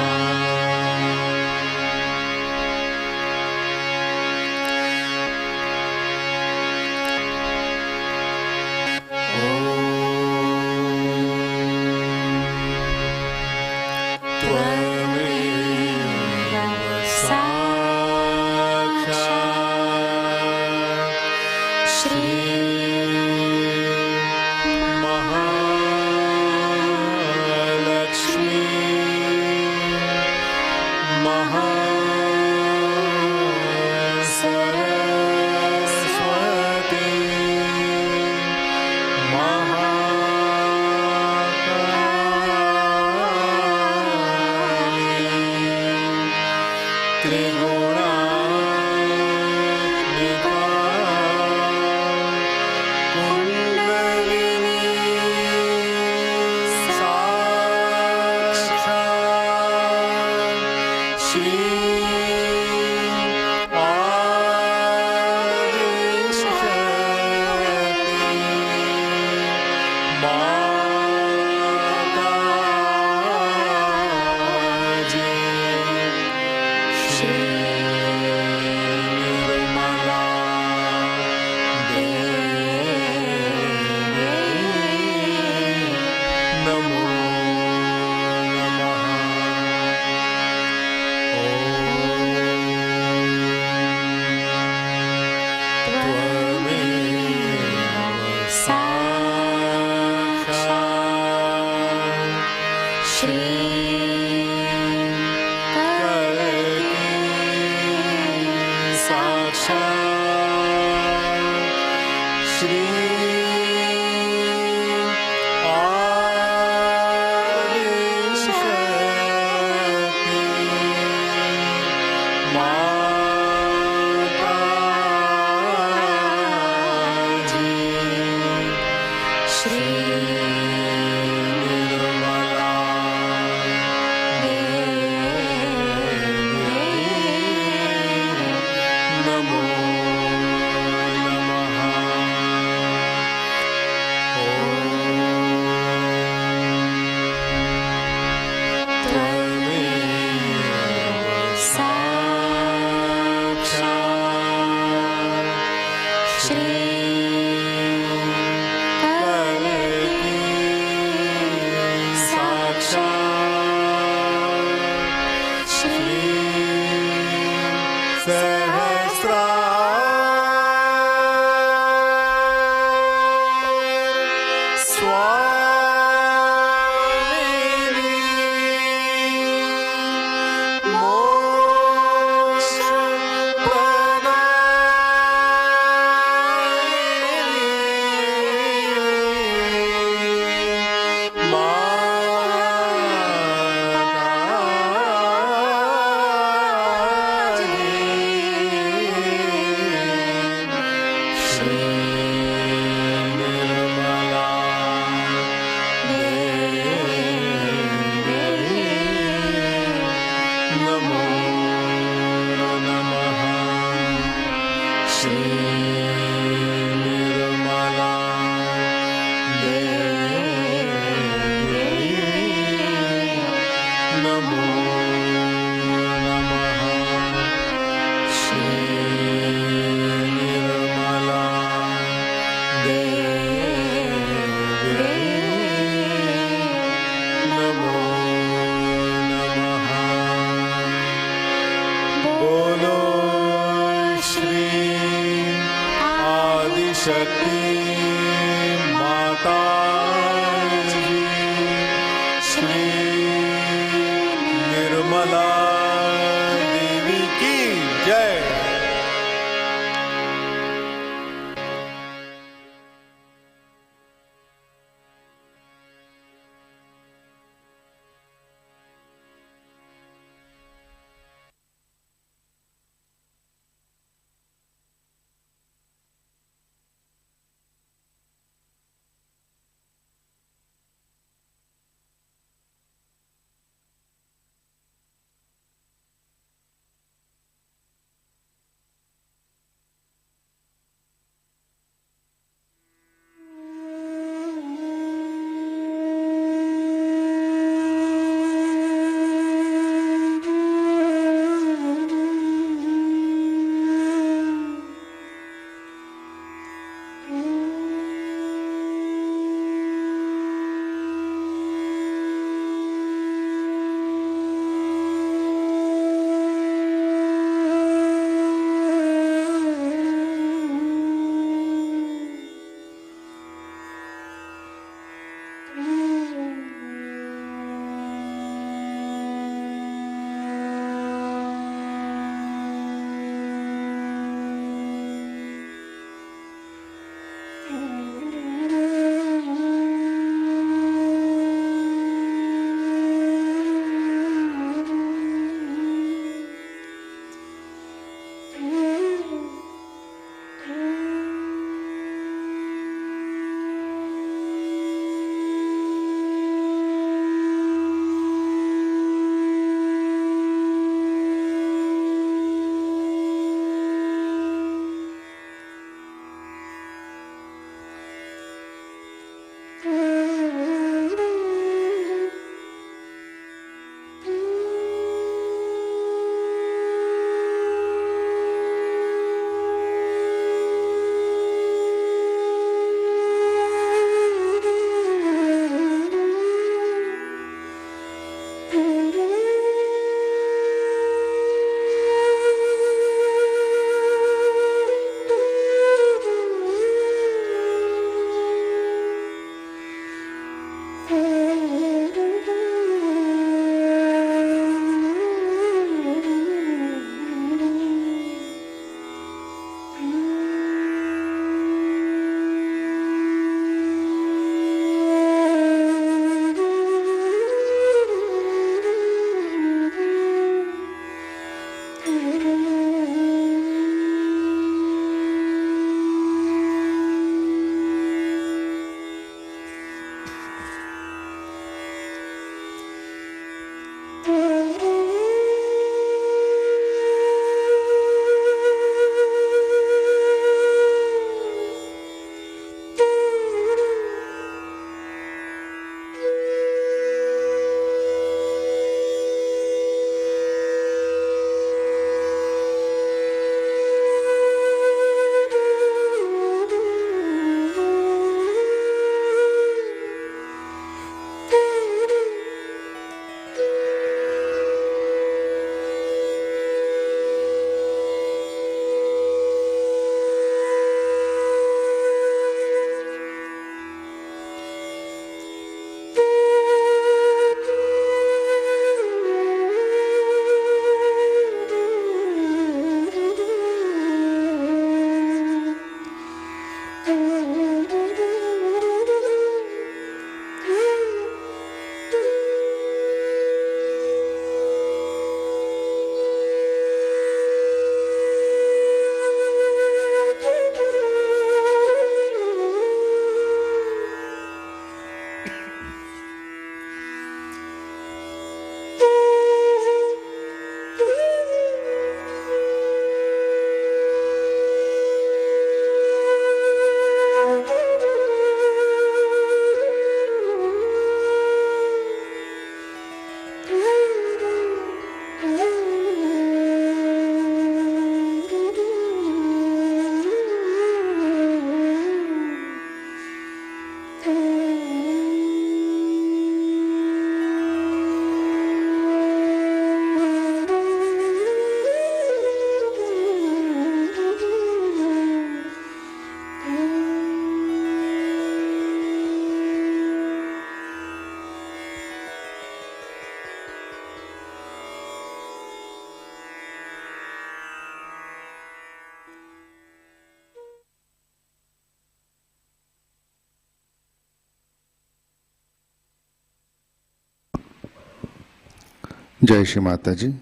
जय श्री माता जी।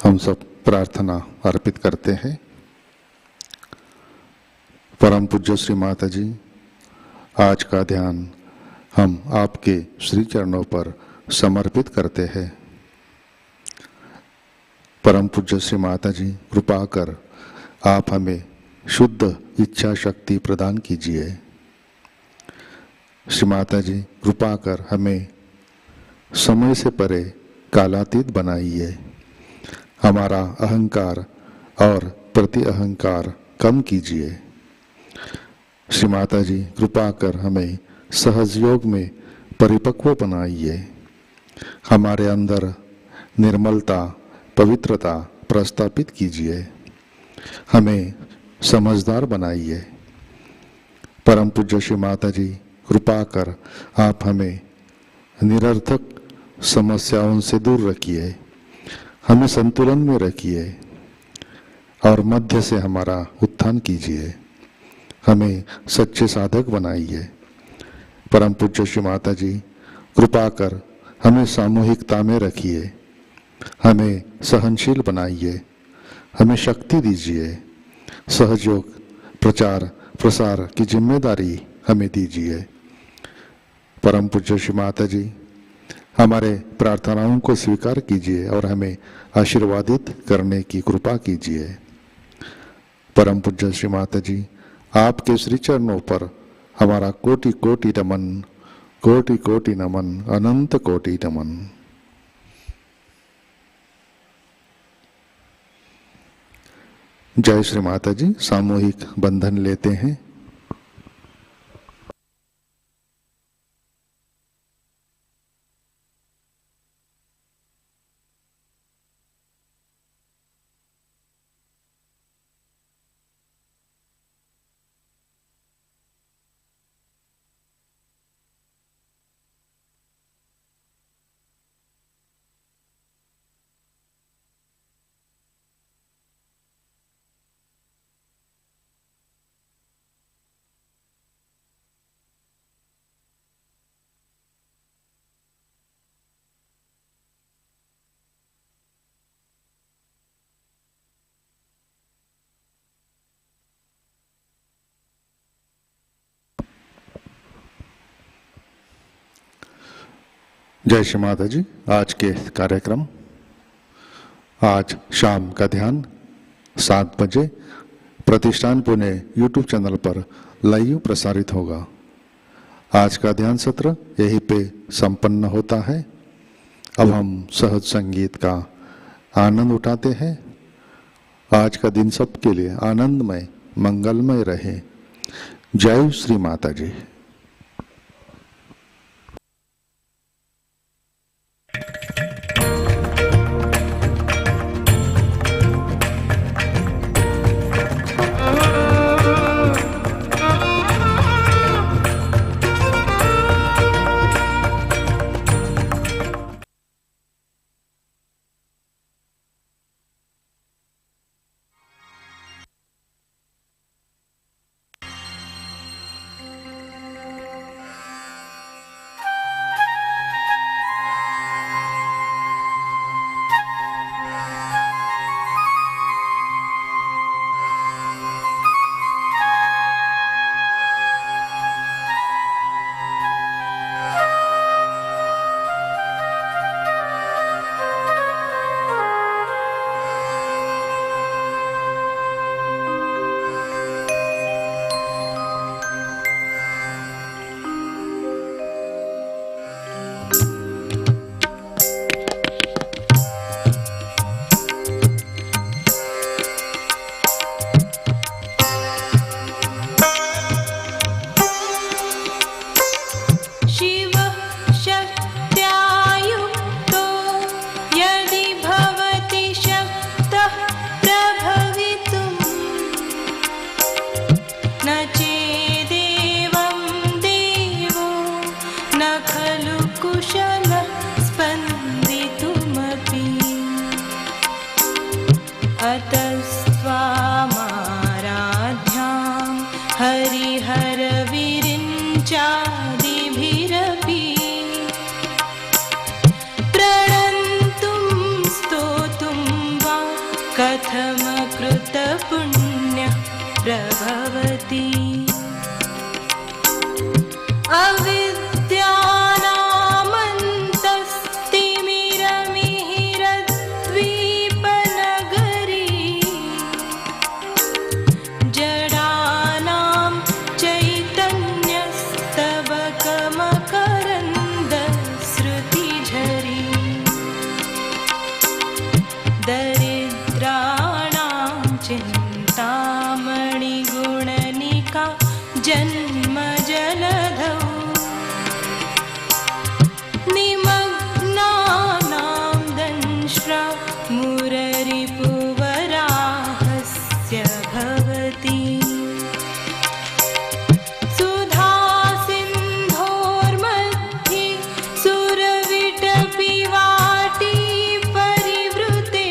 हम सब प्रार्थना अर्पित करते हैं। परम पूज्य श्री माता जी, आज का ध्यान हम आपके श्री चरणों पर समर्पित करते हैं। परम पूज्य श्री माता जी, कृपा कर आप हमें शुद्ध इच्छा शक्ति प्रदान कीजिए। श्री माता जी, कृपा कर हमें समय से परे कालातीत बनाइए। हमारा अहंकार और प्रति अहंकार कम कीजिए। श्री माता जी, कृपा कर हमें सहज योग में परिपक्व बनाइए। हमारे अंदर निर्मलता, पवित्रता प्रस्थापित कीजिए। हमें समझदार बनाइए। परम पूज्य श्री माता जी, कृपा कर आप हमें निरर्थक समस्याओं से दूर रखिए। हमें संतुलन में रखिए और मध्य से हमारा उत्थान कीजिए। हमें सच्चे साधक बनाइए। परम पूज्य श्री माता जी, कृपा कर हमें सामूहिकता में रखिए। हमें सहनशील बनाइए। हमें शक्ति दीजिए। सहयोग, प्रचार, प्रसार की जिम्मेदारी हमें दीजिए। परम पूज्य श्री माता जी, हमारे प्रार्थनाओं को स्वीकार कीजिए और हमें आशीर्वादित करने की कृपा कीजिए। परम पूज्य श्री माता जी, आपके श्री चरणों पर हमारा कोटि कोटि नमन, कोटि कोटि नमन, अनंत कोटि नमन। जय श्री माता जी। सामूहिक बंधन लेते हैं। जय श्री माता जी। आज के कार्यक्रम, आज शाम का ध्यान 7 बजे प्रतिष्ठान पुणे यूट्यूब चैनल पर लाइव प्रसारित होगा। आज का ध्यान सत्र यहीं पे संपन्न होता है। अब हम सहज संगीत का आनंद उठाते हैं। आज का दिन सबके लिए आनंदमय, मंगलमय रहे। जय श्री माता जी। हरिहरविरिञ्चादिभिरपि प्रणमामि प्रथमकृतपुण्यः प्रभवति अविद्यानामन्तस्तिमिरमिहिरद्वीपनगरी जडानां चैतन्यस्तबकमकरन्दश्रुतिझरी दरिद्राणां चिन्तामणिगुणनिका जन्मजलधौ निमग्नानां दंष्ट्रा मुररिपुवराहस्य भवति सुधासिन्धोर्मध्ये सुरविटपिवाटी परिवृते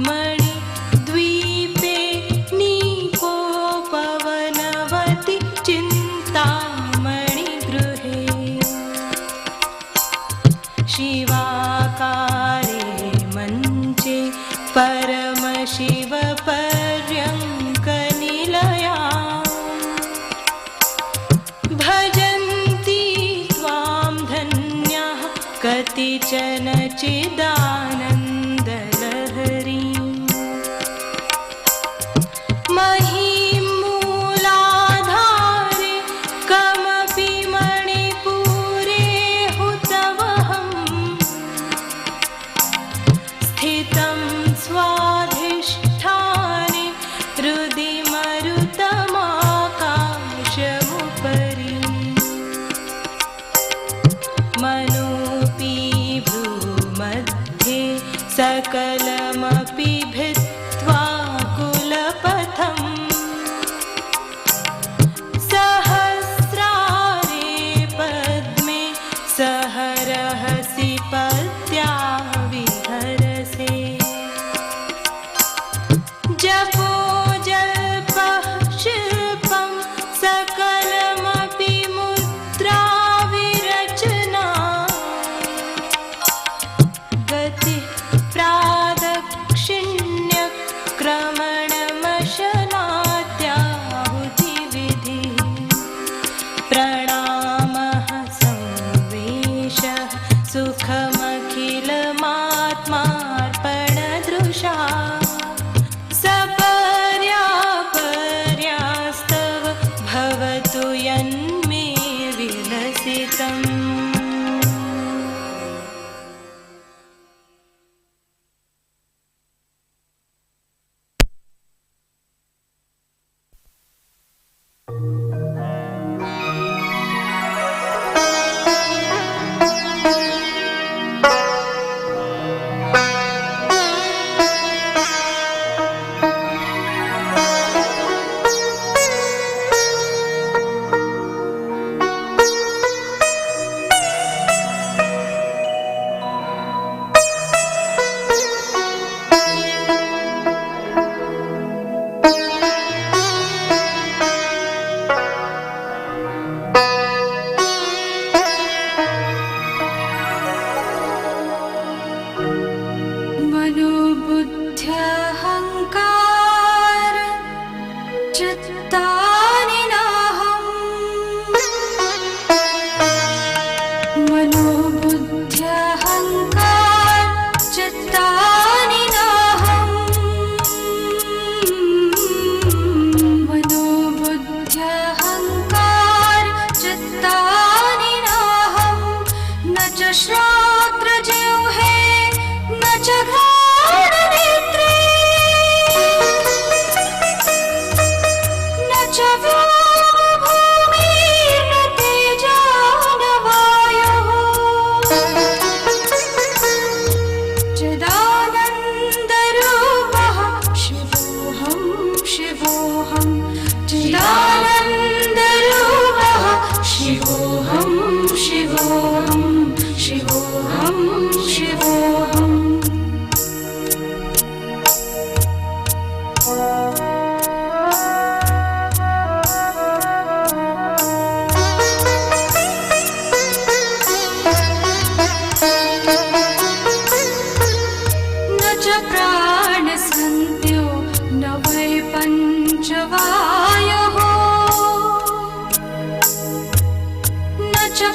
मणिद्वीपे नीकोपवनवति चिन्तामणिगृहे शिवाकारे मञ्चे परमशिवपर्यङ्कनिलया भजन्ति त्वां धन्याः कतिचन चिदानन्दलहरीं महीमूलाधारे कमपि मणिपुरे हुतवहं स्थितं स्वाधिष्ठाने हृदि मरुतमाकाशमुपरि मनोऽपि भ्रूमध्ये सकलमपि भित्त्वा कुलपथम् सहस्रारे पद्मे सहरहसि पद्या विहरसे जपो जल्पः शिल्पं सकलमपि मुद्रा विरचना गतिः प्राद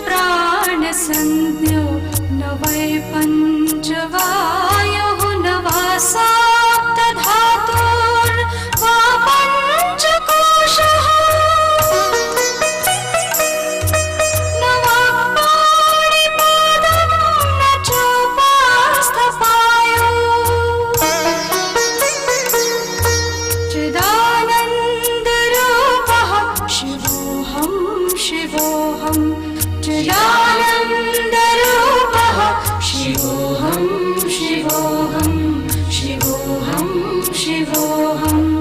प्राणसंज्ञो न वै पञ्चवायुः न वा सप्तधातुर्वा पञ्चकोशः न वाक्पाणिपादं न चोपास्थपायो चिदानन्दरूपः शिवोऽहं शिवोऽहं चिदानन्दरूपः शिवोऽहं शिवोऽहं शिवोऽहं शिवोऽहम्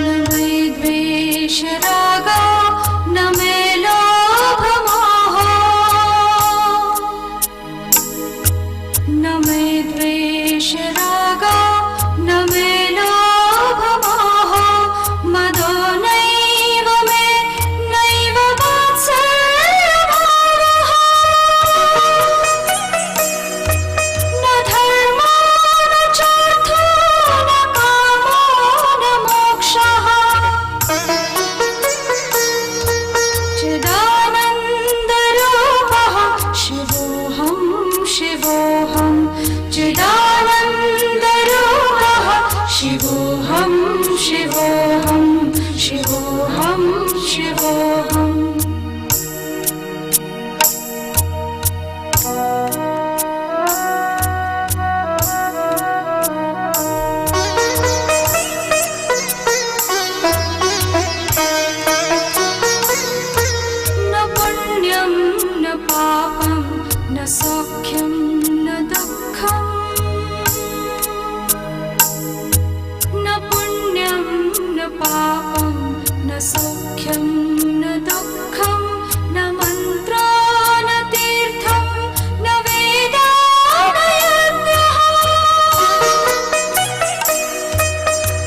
न वै द्वेषरागो न मे लोभमोहो न मे द्वेषरागो न मे लोभमोहो मदो नैव मे नैव वात्सल्यभावः न धर्मो न चार्थो न कामो न मोक्षः चिदानन्दरूपः शिवोऽहं शिवोऽहं चिदानन्दरूपः शिवोऽहं शिवोऽहं शिवोऽहं शिवोऽहम् न पुण्यं न पापं न सौख्यं न दुःखम् न पुण्यं न पापं न सौख्यं न दुःखं न मन्त्रो न तीर्थं न वेदा न यज्ञः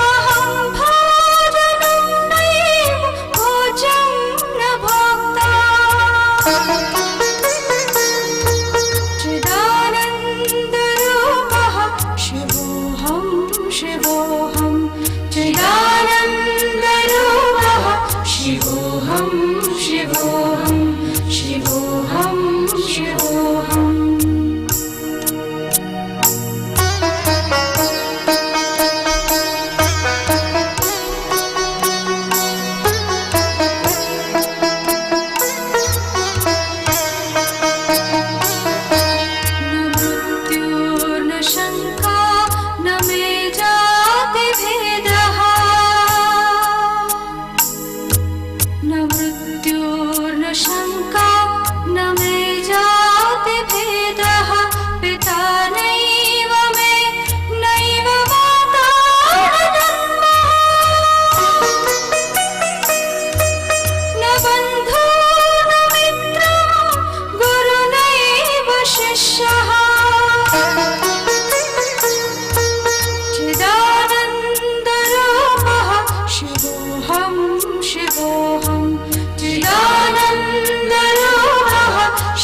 अहं भोजनं नैव भोजं न भोक्ता चिदानन्दरूपः शिवोऽहं शिवोऽहं चिदानन्दरूपः शिवोऽहं शिवोऽहं शिवोऽहं शिवोऽहम् न मृत्युर्न शङ्का न मे जातिभेदः न मृत्युर्न शङ्का न मे जातिभेदः पिता नैव मे नैव माता न जन्मः न बन्धो न मित्रं गुरुनैव शिष्यः चिदानन्दरूपः शिवोऽहं शिवोऽहं चिदानन्दरूपः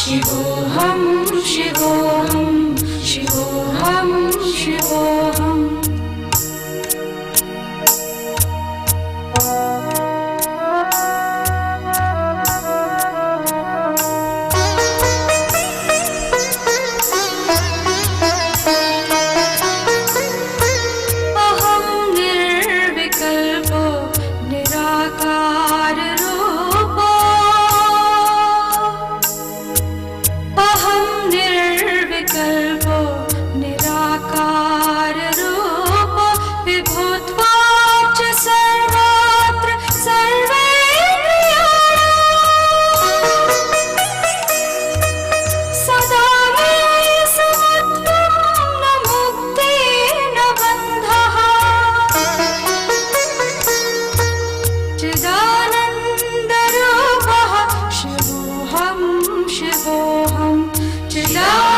शिवोऽहं शिवोऽहं शिवोऽहं शिवोऽहम् अहं निर्विकल्पो निराकाररूपो अहं निर्विकल्पो निराकाररूपो विभूत्वा च सर्वत्र सर्वेन्द्रियाणाम् सदा मे समत्वं न मुक्ति न बन्धः चिदानन्दरूपः शिवोऽहं शिवोऽहं चिदानन्दरूपः